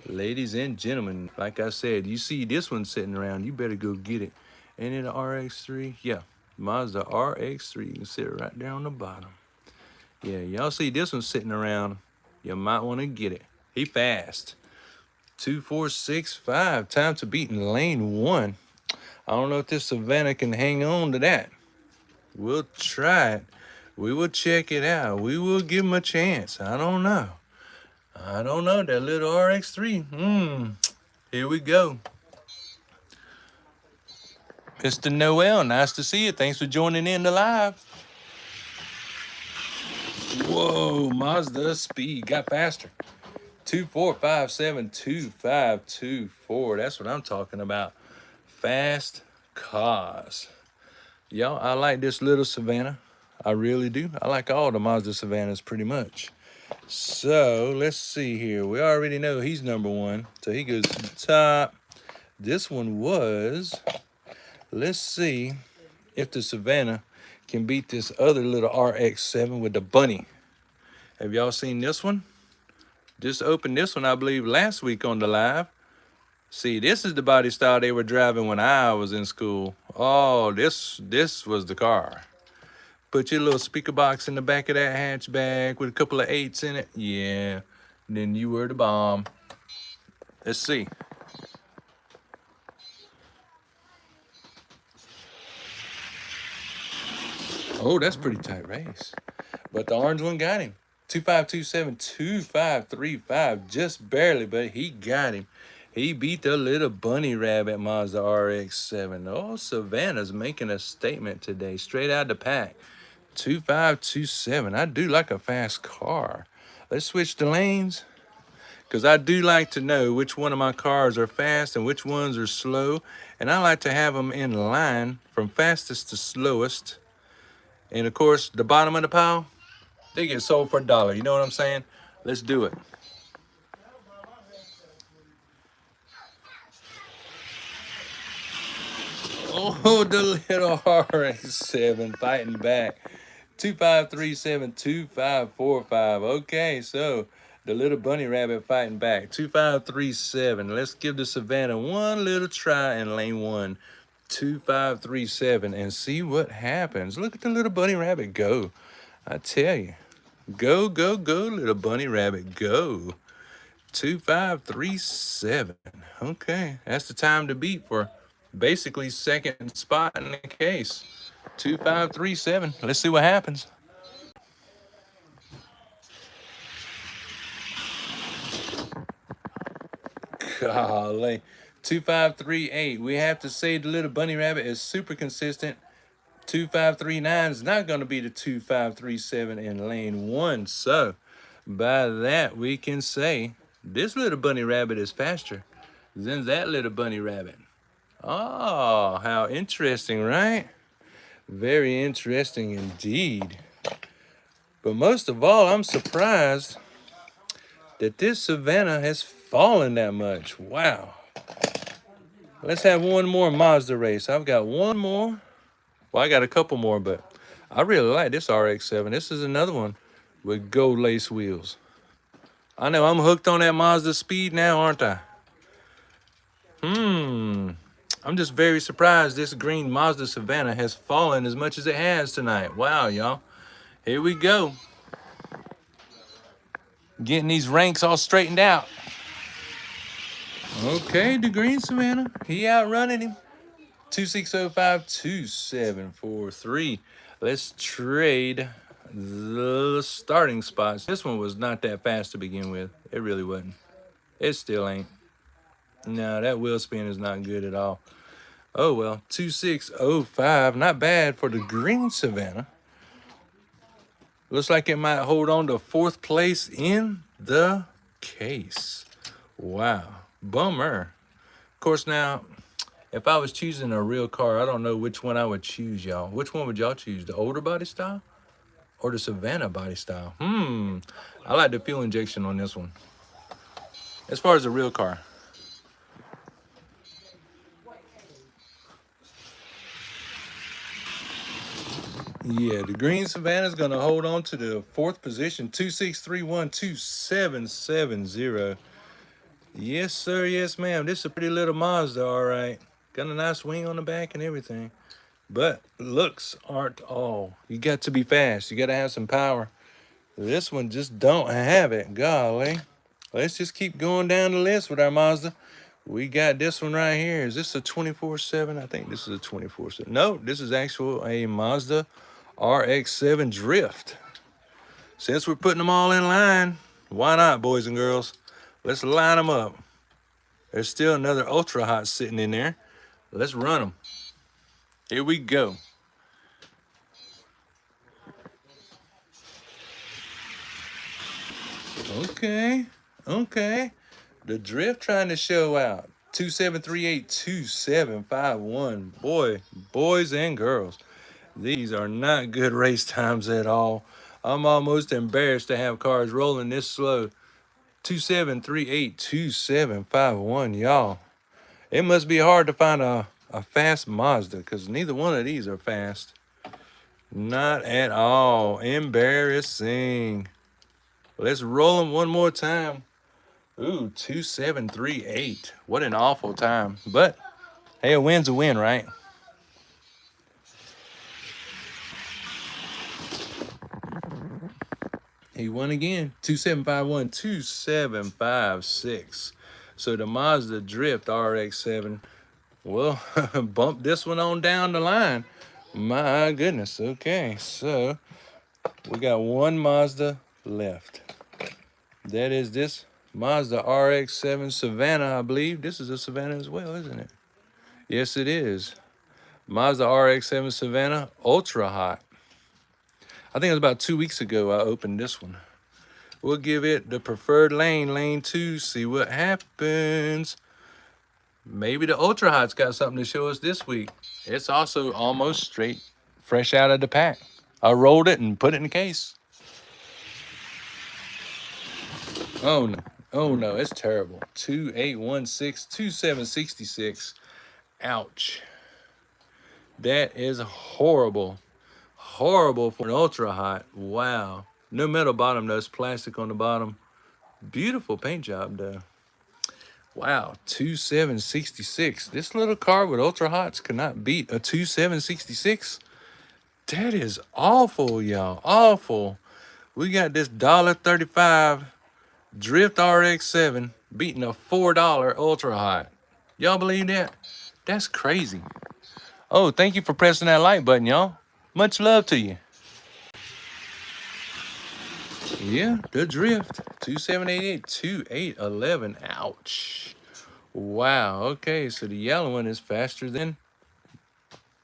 Ladies and gentlemen, like I said, you see this one sitting around, you better go get it. Ain't it an RX-3? Yeah, Mazda RX-3. You can sit right there on the bottom. Yeah, y'all see this one sitting around, you might want to get it. He fast. 2465. Time to beat in lane 1. I don't know if this Savannah can hang on to that. We'll try it. We will check it out. We will give him a chance. I don't know. I don't know. That little RX-3. Here we go. Mr. Noel, nice to see you. Thanks for joining in the live. Whoa, Mazda speed got faster. 2457, 2524. That's what I'm talking about. Fast cars. Y'all, I like this little Savannah. I really do. I like all the Mazda Savannahs pretty much. So, let's see here. We already know he's number 1. So he goes to the top. This one was... Let's see if the Savannah can beat this other little RX-7 with the bunny. Have y'all seen this one? Just opened this one, I believe, last week on the live. See, this is the body style they were driving when I was in school. Oh, this was the car. Put your little speaker box in the back of that hatchback with a couple of 8s in it. Yeah, then you were the bomb. Let's see. Oh, that's pretty tight race. But the orange one got him. 2527, 2535, just barely, but he got him. He beat the little bunny rabbit Mazda RX-7. Oh, Savannah's making a statement today, straight out the pack. 2527. I do like a fast car. Let's switch the lanes, because I do like to know which one of my cars are fast and which ones are slow. And I like to have them in line from fastest to slowest. And of course, the bottom of the pile, they get sold for $1. You know what I'm saying? Let's do it. Oh, the little RX-7 fighting back. 2537, 2545. Okay, so the little bunny rabbit fighting back. 2537. Let's give the Savannah one little try in lane one. 2537 and see what happens. Look at the little bunny rabbit go. I tell you. Go, go, go, little bunny rabbit, go. 2537. Okay, that's the time to beat for basically second spot in the case. 2537. Let's see what happens. Golly. 2538. We have to say the little bunny rabbit is super consistent. 2539 is not going to be the 2537 in lane one. So by that we can say this little bunny rabbit is faster than that little bunny rabbit. Oh, how interesting, right? Very interesting indeed. But most of all, I'm surprised that this Savannah has fallen that much. Wow. Let's have one more Mazda race. I've got one more. Well, I got a couple more, but I really like this RX-7. This is another one with gold lace wheels. I know I'm hooked on that Mazda speed now, aren't I? I'm just very surprised this green Mazda Savannah has fallen as much as it has tonight. Wow, y'all. Here we go. Getting these ranks all straightened out. Okay, the green Savannah. He outrunning him. 2605, 2743. Let's trade the starting spots. This one was not that fast to begin with. It really wasn't. It still ain't. No, that wheel spin is not good at all. Oh well, 2605. Not bad for the green Savannah. Looks like it might hold on to fourth place in the case. Wow. Bummer. Of course, now, if I was choosing a real car, I don't know which one I would choose, y'all. Which one would y'all choose? The older body style or the Savannah body style? I like the fuel injection on this one. As far as a real car. Yeah, the green Savannah is going to hold on to the fourth position. 2631, 2770. Yes, sir. Yes, ma'am. This is a pretty little Mazda, all right. Got a nice wing on the back and everything. But looks aren't all. You got to be fast. You got to have some power. This one just don't have it. Golly. Let's just keep going down the list with our Mazda. We got this one right here. Is this a 24/7? I think this is a 24/7. No, this is actual a Mazda RX-7 Drift. Since we're putting them all in line, why not, boys and girls? Let's line them up. There's still another Ultra Hot sitting in there. Let's run them. Here we go. Okay. The Drift trying to show out. 2738, 2751. Boy, boys and girls, these are not good race times at all. I'm almost embarrassed to have cars rolling this slow. 2738, 2751, y'all. It must be hard to find a fast Mazda because neither one of these are fast. Not at all. Embarrassing. Let's roll them one more time. Ooh, 2738. What an awful time. But, hey, a win's a win, right? He won again. 2751, 2756. So the Mazda Drift RX-7 will bump this one on down the line. My goodness. Okay, so We got one Mazda left. That is this Mazda RX-7 Savannah, I believe. This is a Savannah as well, isn't it? Yes, it is. Mazda RX-7 Savannah, ultra hot. I think it was about 2 weeks ago I opened this one. We'll give it the preferred lane, lane 2, see what happens. Maybe the ultra hot's got something to show us this week. It's also almost straight, fresh out of the pack. I rolled it and put it in the case. Oh no, oh no, it's terrible. 2816, 2766. Ouch. That is horrible. Horrible for an ultra hot. Wow. No metal bottom though, it's plastic on the bottom. Beautiful paint job though. Wow, 2766. This little car with ultra hots cannot beat a 2766. That is awful, y'all. Awful. We got this $1.35 Drift RX-7 beating a $4 ultra hot. Y'all believe that? That's crazy. Oh, thank you for pressing that like button, y'all. Much love to you. Yeah, the Drift. 2788, 2811. Ouch. Wow. Okay, so the yellow one is faster than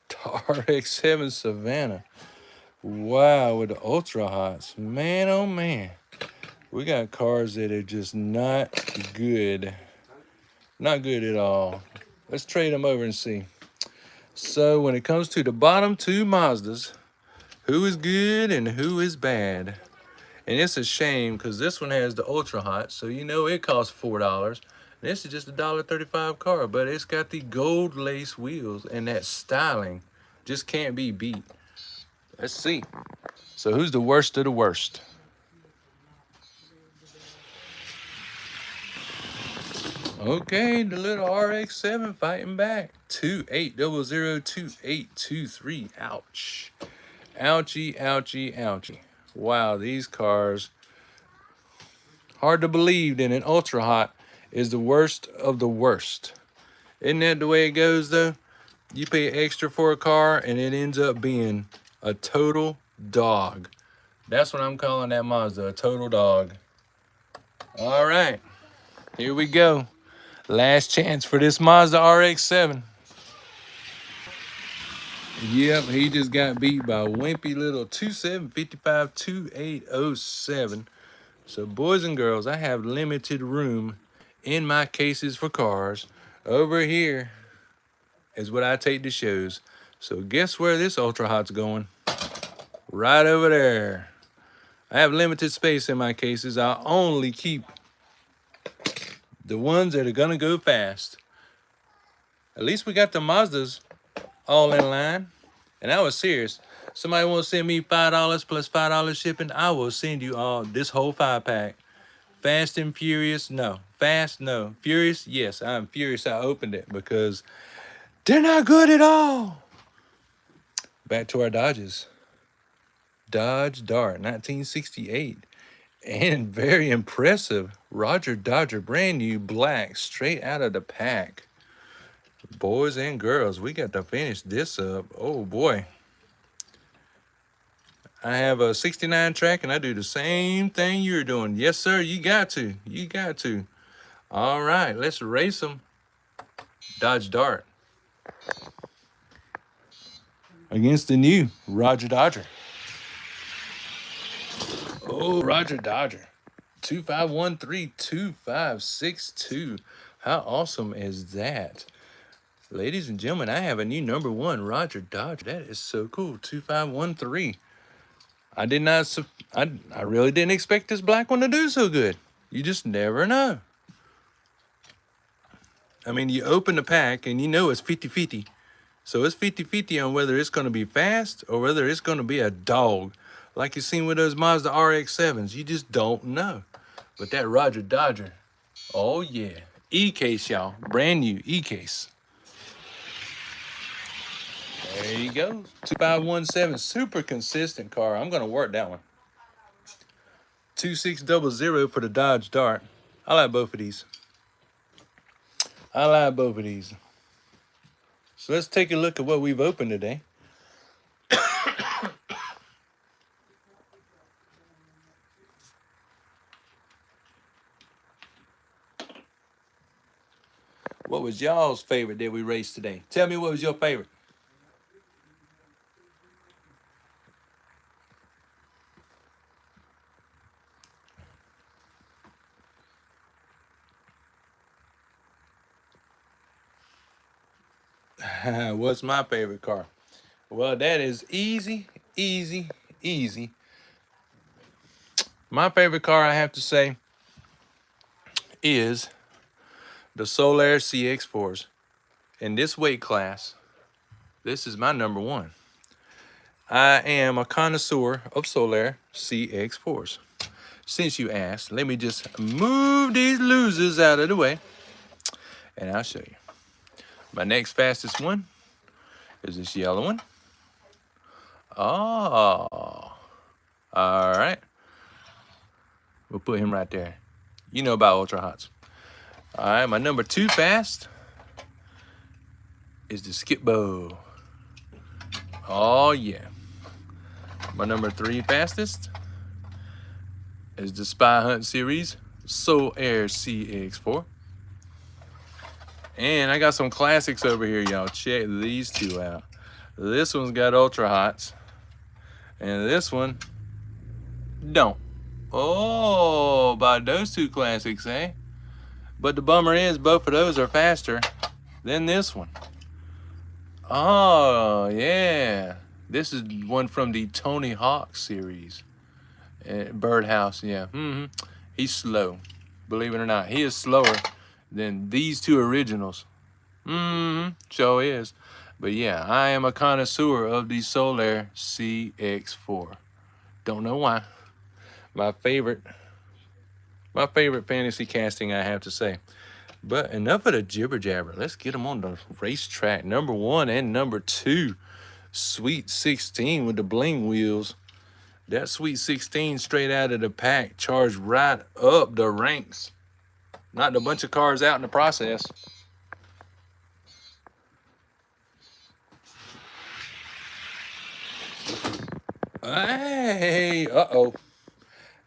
the RX-7 Savannah. Wow, with the ultra hots. Man, oh man. We got cars that are just not good. Not good at all. Let's trade them over and see. So when it comes to the bottom two Mazdas, who is good and who is bad? And it's a shame because this one has the ultra hot, so you know it costs $4. This is just a $1.35 car, but it's got the gold lace wheels and that styling just can't be beat. Let's see. So who's the worst of the worst? Okay, the little RX-7 fighting back. 28002823. Ouch. Ouchie, ouchie, ouchie. Wow, these cars. Hard to believe that an ultra hot is the worst of the worst. Isn't that the way it goes though? You pay extra for a car and it ends up being a total dog. That's what I'm calling that Mazda, a total dog. All right, here we go. Last chance for this Mazda RX-7. Yep, he just got beat by a wimpy little 2755 2807. So boys and girls, I have limited room in my cases for cars. Over here is what I take to shows. So guess where this ultra hot's going? Right over there. I have limited space in my cases. I only keep the ones that are gonna go fast. At least we got the Mazdas all in line. And I was serious. Somebody want to send me $5 plus $5 shipping, I will send you all this whole 5-pack. Fast and Furious, no. Fast, no. Furious, yes. I'm furious I opened it because they're not good at all. Back to our Dodges. Dodge Dart, 1968. And very impressive. Roger Dodger, brand new black, straight out of the pack. Boys and girls, we got to finish this up. Oh boy. I have a 69 track and I do the same thing you're doing. Yes, sir, you got to. You got to. All right, let's race them. Dodge Dart. Against the new Roger Dodger. Oh, Roger Dodger. 2513-2562. How awesome is that? Ladies and gentlemen, I have a new number one Roger Dodger. That is so cool. 2513. I did not, I really didn't expect this black one to do so good. You just never know. I mean, you open the pack and you know it's 50-50. So it's 50-50 on whether it's going to be fast or whether it's going to be a dog. Like you've seen with those Mazda RX-7s. You just don't know. But that Roger Dodger, oh yeah. E-case, y'all. Brand new E-case. There you go. 2517, super consistent car. I'm going to work that one. 2600 for the Dodge Dart. I like both of these. I like both of these. So let's take a look at what we've opened today. What was y'all's favorite that we raced today? Tell me what was your favorite. What's my favorite car? Well, that is easy, easy, easy. My favorite car, I have to say, is the Solaire CX4s. In this weight class, this is my number one. I am a connoisseur of Solaire CX4s. Since you asked, let me just move these losers out of the way, and I'll show you. My next fastest one is this yellow one. Oh, all right. We'll put him right there. You know about Ultra Hots. All right, my number 2 fast is the Skipbo. Oh, yeah. My number 3 fastest is the Spy Hunt Series Solaire CX4. And I got some classics over here, y'all. Check these two out. This one's got Ultra Hots, and this one don't. Oh, about those two classics, eh? But the bummer is both of those are faster than this one. Oh, yeah. This is one from the Tony Hawk series. Birdhouse, yeah. He's slow. Believe it or not, he is slower than these two originals. Sure is. But yeah, I am a connoisseur of the Solaire CX4. Don't know why. My favorite fantasy casting, I have to say. But enough of the jibber jabber. Let's get them on the racetrack. Number 1 and number 2. Sweet 16 with the bling wheels. That Sweet 16 straight out of the pack, charged right up the ranks. Knocked a bunch of cars out in the process. Hey, uh-oh.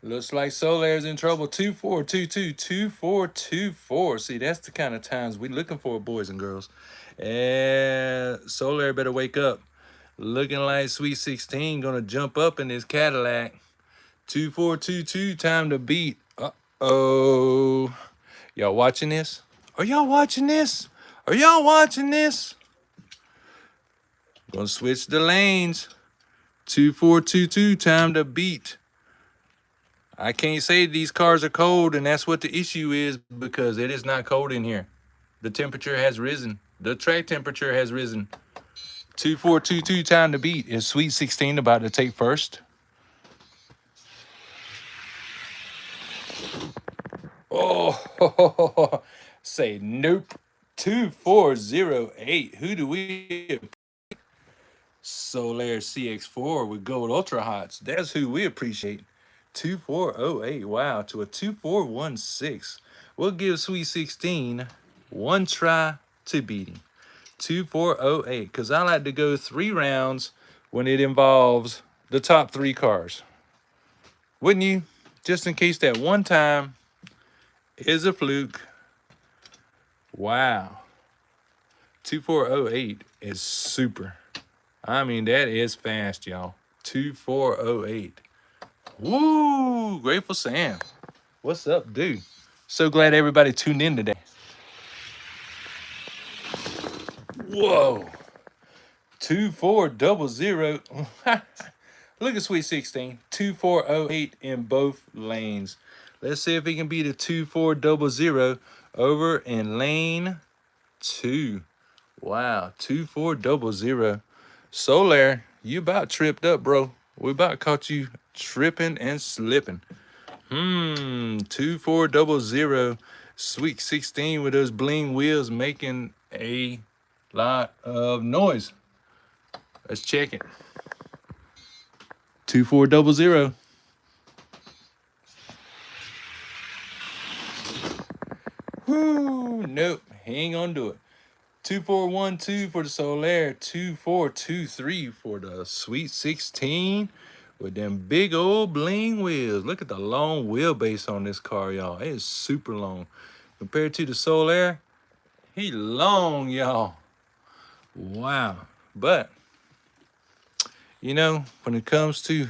Looks like Solaire's in trouble. 2422, 2424. See, that's the kind of times we looking for, boys and girls. And Solaire better wake up. Looking like Sweet 16 gonna jump up in this Cadillac. 2422, time to beat. Uh-oh. Y'all watching this? Are y'all watching this? Are y'all watching this? Gonna switch the lanes. 2422, time to beat. I can't say these cars are cold, and that's what the issue is, because it is not cold in here. The temperature has risen. The track temperature has risen. 2422, time to beat. Is Sweet 16 about to take first? Oh, say nope. 2408. Who do we? Solaire CX4 with gold Ultra Hots. That's who we appreciate. 2408. Wow, to a 2416. We'll give Sweet 16 one try to beat him. 2408. Because I like to go 3 rounds when it involves the top 3 cars. Wouldn't you? Just in case that one time is a fluke. Wow. 2408 is super. I mean, that is fast, y'all. 2408. Woo! Grateful Sam. What's up, dude? So glad everybody tuned in today. Whoa. 2400. Look at Sweet 16. 2408 in both lanes. Let's see if he can beat a 2400 over in lane 2. Wow. 2400. Solaire, you about tripped up, bro. We about caught you tripping and slipping. 2400. Sweet 16 with those bling wheels making a lot of noise. Let's check it. 2400. Whoo, nope, he ain't gonna do it. 2412 for the Solaire, 2423 for the Sweet 16 with them big old bling wheels. Look at the long wheelbase on this car, y'all. It is super long. Compared to the Solaire, He long, y'all. Wow. But, you know, when it comes to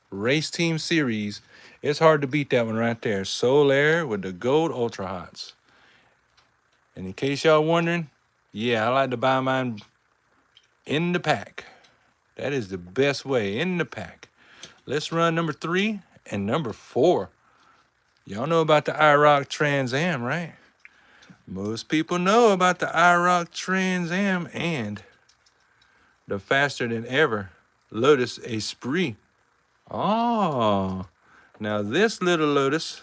race team series, it's hard to beat that one right there. Solar with the gold Ultra Hots. And in case y'all wondering, yeah, I like to buy mine in the pack. That is the best way, in the pack. Let's run number 3 and number 4. Y'all know about the IROC Trans Am, right? Most people know about the IROC Trans Am and the faster than ever Lotus Esprit. Oh, now this little Lotus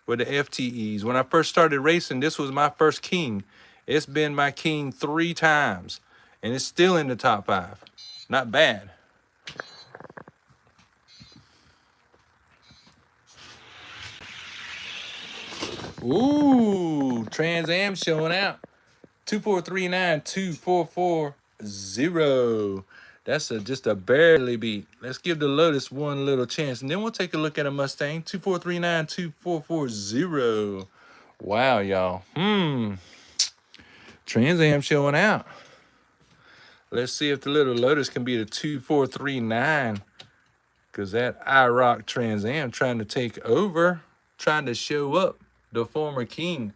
with the FTEs. When I first started racing, this was my first king. It's been my king 3 times, and it's still in the top 5. Not bad. Ooh, Trans Am showing out. 24392440. That's just a barely beat. Let's give the Lotus one little chance, and then we'll take a look at a Mustang. 24392440. Wow, y'all. Trans Am showing out. Let's see if the little Lotus can beat a 2439, because that IROC Trans Am trying to take over, trying to show up the former king.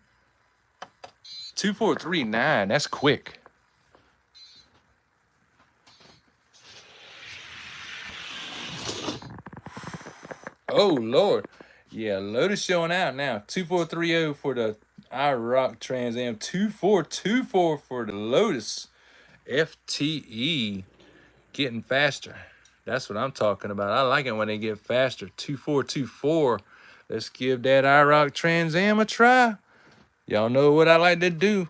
2439, that's quick. Oh, Lord. Yeah, Lotus showing out now. 2430 for the IROC Trans Am. 2424 for the Lotus FTE. Getting faster. That's what I'm talking about. I like it when they get faster. 2424. Let's give that IROC Trans Am a try. Y'all know what I like to do.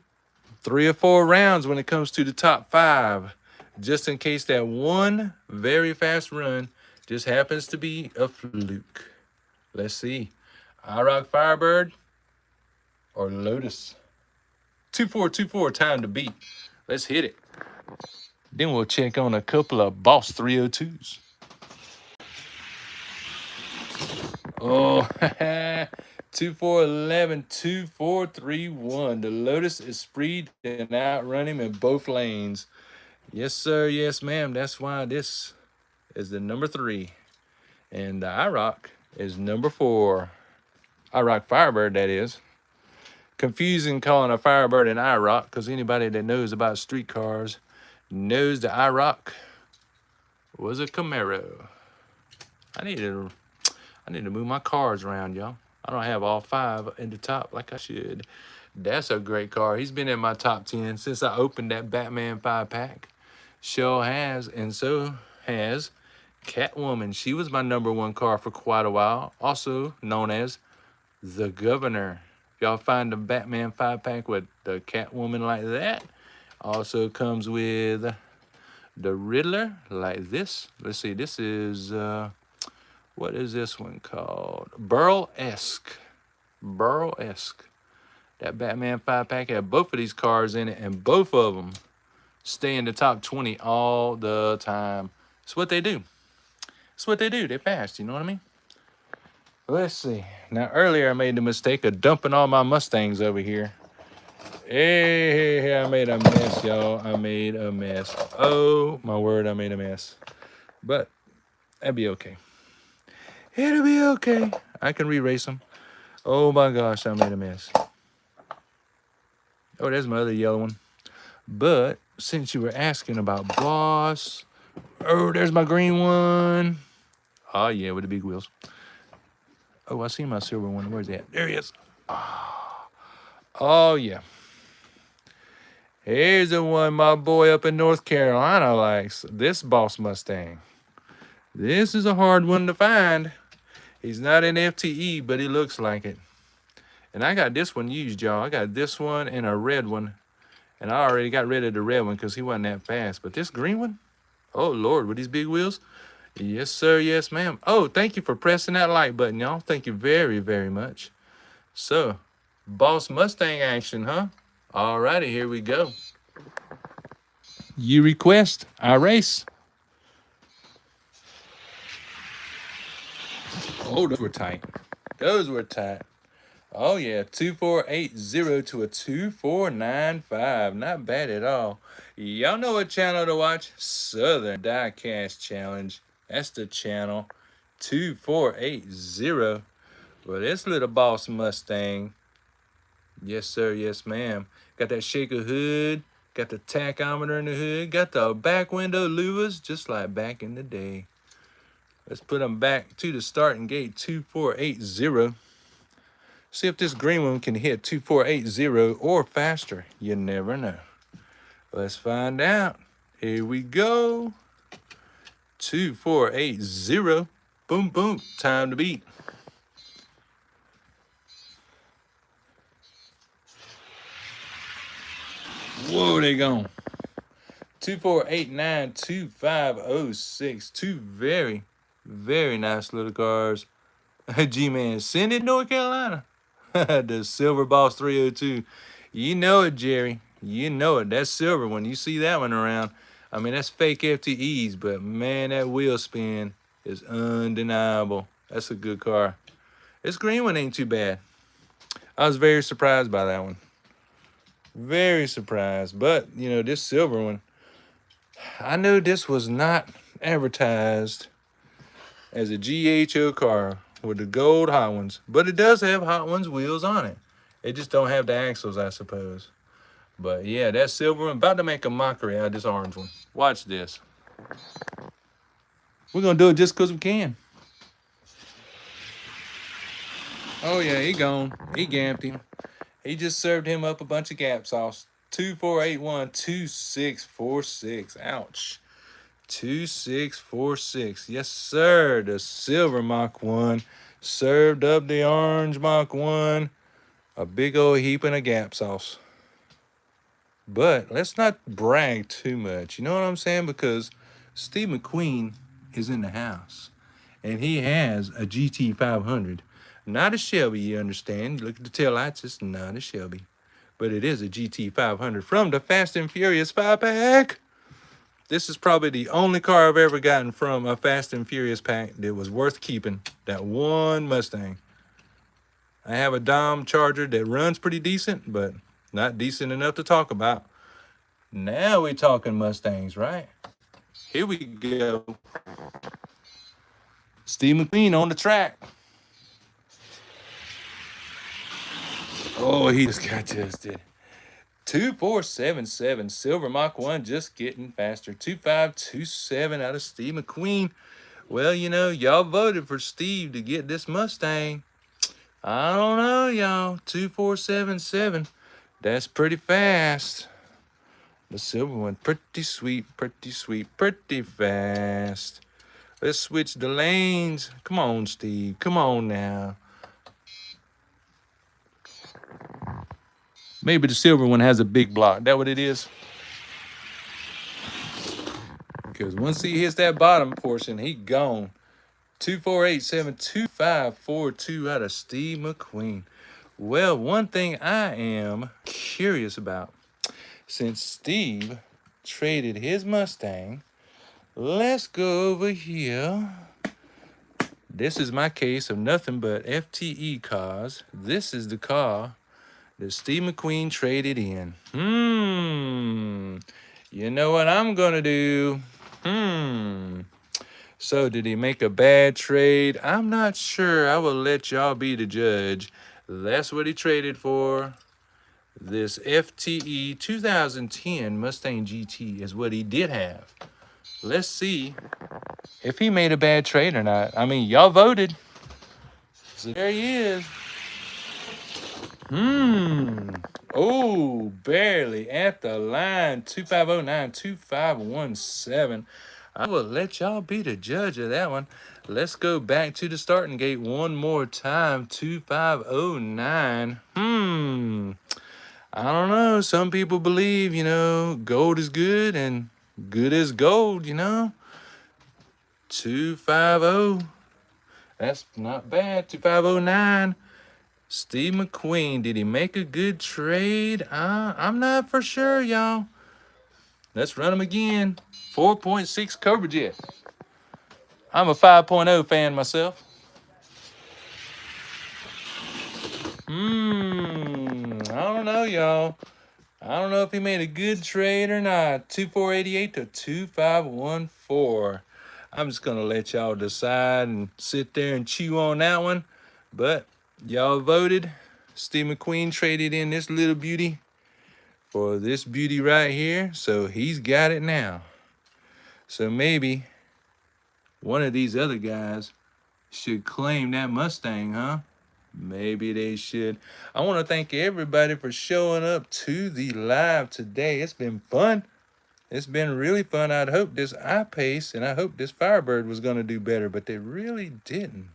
3 or 4 rounds when it comes to the top 5. Just in case that one very fast run just happens to be a fluke. Let's see. IROC Firebird or Lotus. 2424, time to beat. Let's hit it. Then we'll check on a couple of Boss 302s. Oh, 2411, 2431. The Lotus Esprit and outrun him in both lanes. Yes, sir. Yes, ma'am. That's why this is the number 3. And the IROC is number 4. IROC Firebird, that is. Confusing calling a Firebird an IROC, because anybody that knows about street cars knows the IROC was a Camaro. I need to move my cars around, y'all. I don't have all 5 in the top like I should. That's a great car. He's been in my top 10 since I opened that Batman 5-pack. Sure has, and so has Catwoman. She was my number 1 car for quite a while, also known as the Governor. If y'all find the Batman 5-pack with the Catwoman like that, also comes with the Riddler like this. Let's see, this is, what is this one called? Burl-esque. Burl-esque. That Batman 5-pack had both of these cars in it, and both of them stay in the top 20 all the time. It's what they do. It's what they do. They're fast, you know what I mean? Let's see. Now, earlier I made the mistake of dumping all my Mustangs over here. Hey, I made a mess, y'all. I made a mess. Oh, my word, I made a mess. But that'd be okay. It'll be okay. I can re-race them. Oh, my gosh, I made a mess. Oh, there's my other yellow one. But since you were asking about Boss, oh, there's my green one. Oh, yeah, with the big wheels. Oh, I see my silver one. Where's that? There he is. Oh, yeah. Here's the one my boy up in North Carolina likes. This Boss Mustang. This is a hard one to find. He's not in FTE, but he looks like it. And I got this one used, y'all. I got this one and a red one. And I already got rid of the red one because he wasn't that fast. But this green one, oh, Lord, with these big wheels. Yes, sir. Yes, ma'am. Oh, thank you for pressing that like button, y'all. Thank you very, very much. So, Boss Mustang action, huh? All righty, here we go. You request, I race. Oh, those were tight. Those were tight. Oh yeah, 2480 to a 2495. Not bad at all. Y'all know what channel to watch? Southern Diecast Challenge. That's the channel. 2480. Well, this little boss Mustang. Yes, sir. Yes, ma'am. Got that shaker hood. Got the tachometer in the hood. Got the back window louvers, just like back in the day. Let's put them back to the starting gate, 2480. See if this green one can hit 2480 or faster. You never know. Let's find out. Here we go. 2480. Boom, boom. Time to beat. Whoa, they gone. 2489, 2506. Two very, very nice little cars. G-Man, send it North Carolina. The Silver Boss 302. You know it, Jerry. You know it. That silver one. You see that one around. I mean, that's fake FTEs, but man, that wheel spin is undeniable. That's a good car. This green one ain't too bad. I was very surprised by that one. Very surprised. But, you know, this silver one, I knew this was not advertised as a GHO car with the gold hot ones, but it does have hot ones wheels on it. It just don't have the axles, I suppose. But yeah, that silver one, about to make a mockery out of this orange one. Watch this. We're gonna do it just because we can. Oh yeah, he gone. He gamped him. He just served him up a bunch of gap sauce. 2481 2646. Ouch. 2646. Yes, sir. The silver Mach 1 served up the orange Mach 1. A big old heaping of gap sauce. But let's not brag too much. You know what I'm saying? Because Steve McQueen is in the house. And he has a GT 500. Not a Shelby, you understand. Look at the taillights. It's not a Shelby. But it is a GT 500 from the Fast and Furious 5-pack. This is probably the only car I've ever gotten from a Fast and Furious pack that was worth keeping. That one Mustang. I have a Dom Charger that runs pretty decent, but not decent enough to talk about. Now we're talking Mustangs, right? Here we go. Steve McQueen on the track. Oh, he just got tested. 2477 Silver Mach 1 just getting faster. 2527 out of Steve McQueen. Well, you know, y'all voted for Steve to get this Mustang. I don't know, y'all. 2477. That's pretty fast. The silver one, pretty sweet, pretty sweet, pretty fast. Let's switch the lanes. Come on, Steve. Come on now. Maybe the silver one has a big block. That what it is? Because once he hits that bottom portion, he gone. 2487 2542 out of Steve McQueen. Well, one thing I am curious about, since Steve traded his Mustang, let's go over here. This is my case of nothing but FTE cars. This is the car that Steve McQueen traded in. You know what I'm gonna do? So did he make a bad trade? I'm not sure. I will let y'all be the judge. That's what he traded for. This FTE 2010 Mustang GT is what he did have. Let's see if he made a bad trade or not. I mean, y'all voted. So there he is. Oh, barely at the line. 2509, 2517. I will let y'all be the judge of that one. Let's go back to the starting gate one more time. 2509. I don't know. Some people believe, you know, gold is good and good is gold, you know. 250. That's not bad. 2509. Steve McQueen, did he make a good trade? I'm not for sure, y'all. Let's run him again. 4.6 coverage yet. I'm a 5.0 fan myself. I don't know, y'all. I don't know if he made a good trade or not. 2488 to 2514. I'm just gonna let y'all decide and sit there and chew on that one. But y'all voted. Steve McQueen traded in this little beauty for this beauty right here. So he's got it now. So maybe one of these other guys should claim that Mustang, huh? Maybe they should. I want to thank everybody for showing up to the live today. It's been fun. It's been really fun. I'd hope this I-Pace and I hope this Firebird was going to do better, but they really didn't.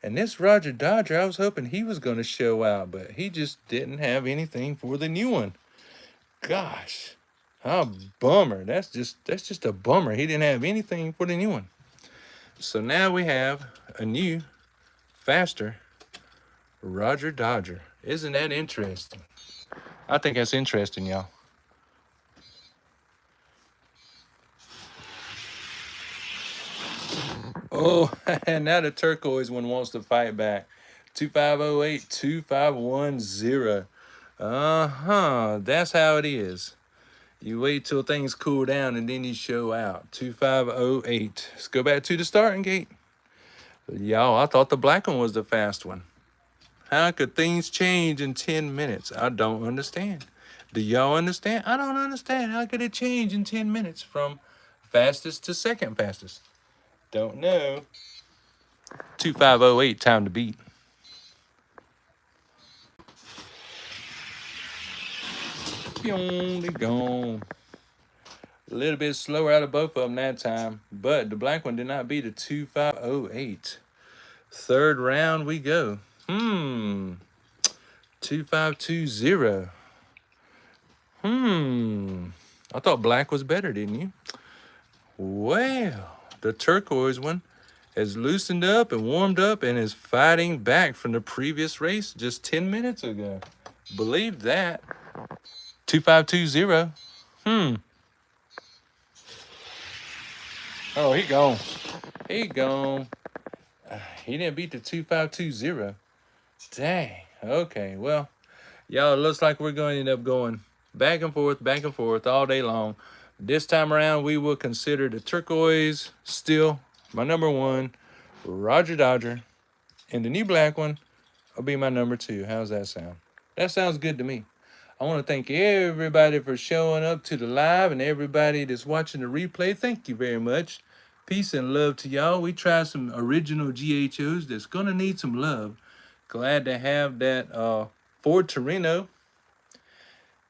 And this Roger Dodger, I was hoping he was going to show out, but he just didn't have anything for the new one. Gosh, how bummer. That's just a bummer. He didn't have anything for the new one. So now we have a new, faster Roger Dodger. Isn't that interesting? I think that's interesting, y'all. Oh, and now the turquoise one wants to fight back. 2508, 2510. That's how it is. You wait till things cool down and then you show out. 2508. Let's go back to the starting gate. Y'all, I thought the black one was the fast one. How could things change in 10 minutes? I don't understand. Do y'all understand? I don't understand. How could it change in 10 minutes from fastest to second fastest? Don't know. 2508, time to beat. They gone. A little bit slower out of both of them that time, but the black one did not beat a 2508. Third round we go. 2520. I thought black was better, didn't you? Well, the turquoise one has loosened up and warmed up and is fighting back from the previous race just 10 minutes ago. Believe that. 2520. Oh, he gone. He gone. He didn't beat the 2520. Dang. Okay, well, y'all, it looks like we're going to end up going back and forth all day long. This time around, we will consider the turquoise still my number one, Roger Dodger, and the new black one will be my number two. How's that sound? That sounds good to me. I want to thank everybody for showing up to the live and everybody that's watching the replay. Thank you very much. Peace and love to y'all. We tried some original GHOs that's going to need some love. Glad to have that Ford Torino.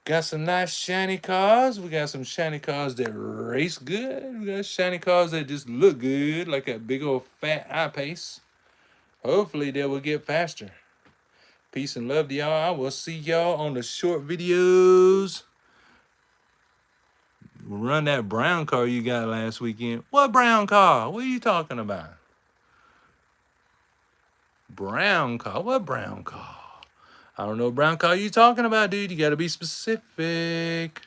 Got some nice shiny cars. We got some shiny cars that race good. We got shiny cars that just look good, like that big old fat I-Pace. Hopefully they will get faster. Peace and love to y'all. I will see y'all on the short videos. Run that brown car you got last weekend. What brown car? What are you talking about? Brown car? What brown car? I don't know what brown car you talking about, dude. You got to be specific.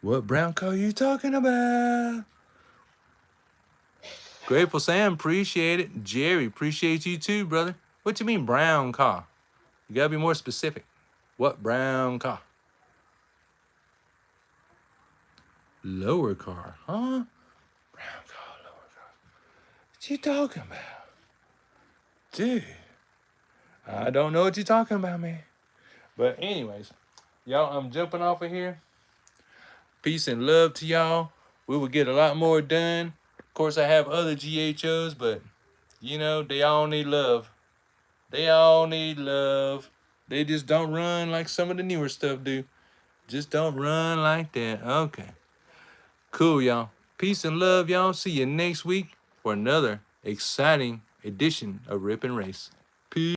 What brown car you talking about? Grateful Sam, appreciate it. Jerry, appreciate you too, brother. What you mean brown car? You got to be more specific. What brown car? Lower car, huh? Brown car, lower car. What you talking about? Dude, I don't know what you're talking about, man. But anyways, y'all, I'm jumping off of here. Peace and love to y'all. We will get a lot more done. Of course, I have other GHOs, but, you know, they all need love. They all need love. They just don't run like some of the newer stuff do. Just don't run like that. Okay. Cool, y'all. Peace and love, y'all. See you next week for another exciting edition of Rip and Race.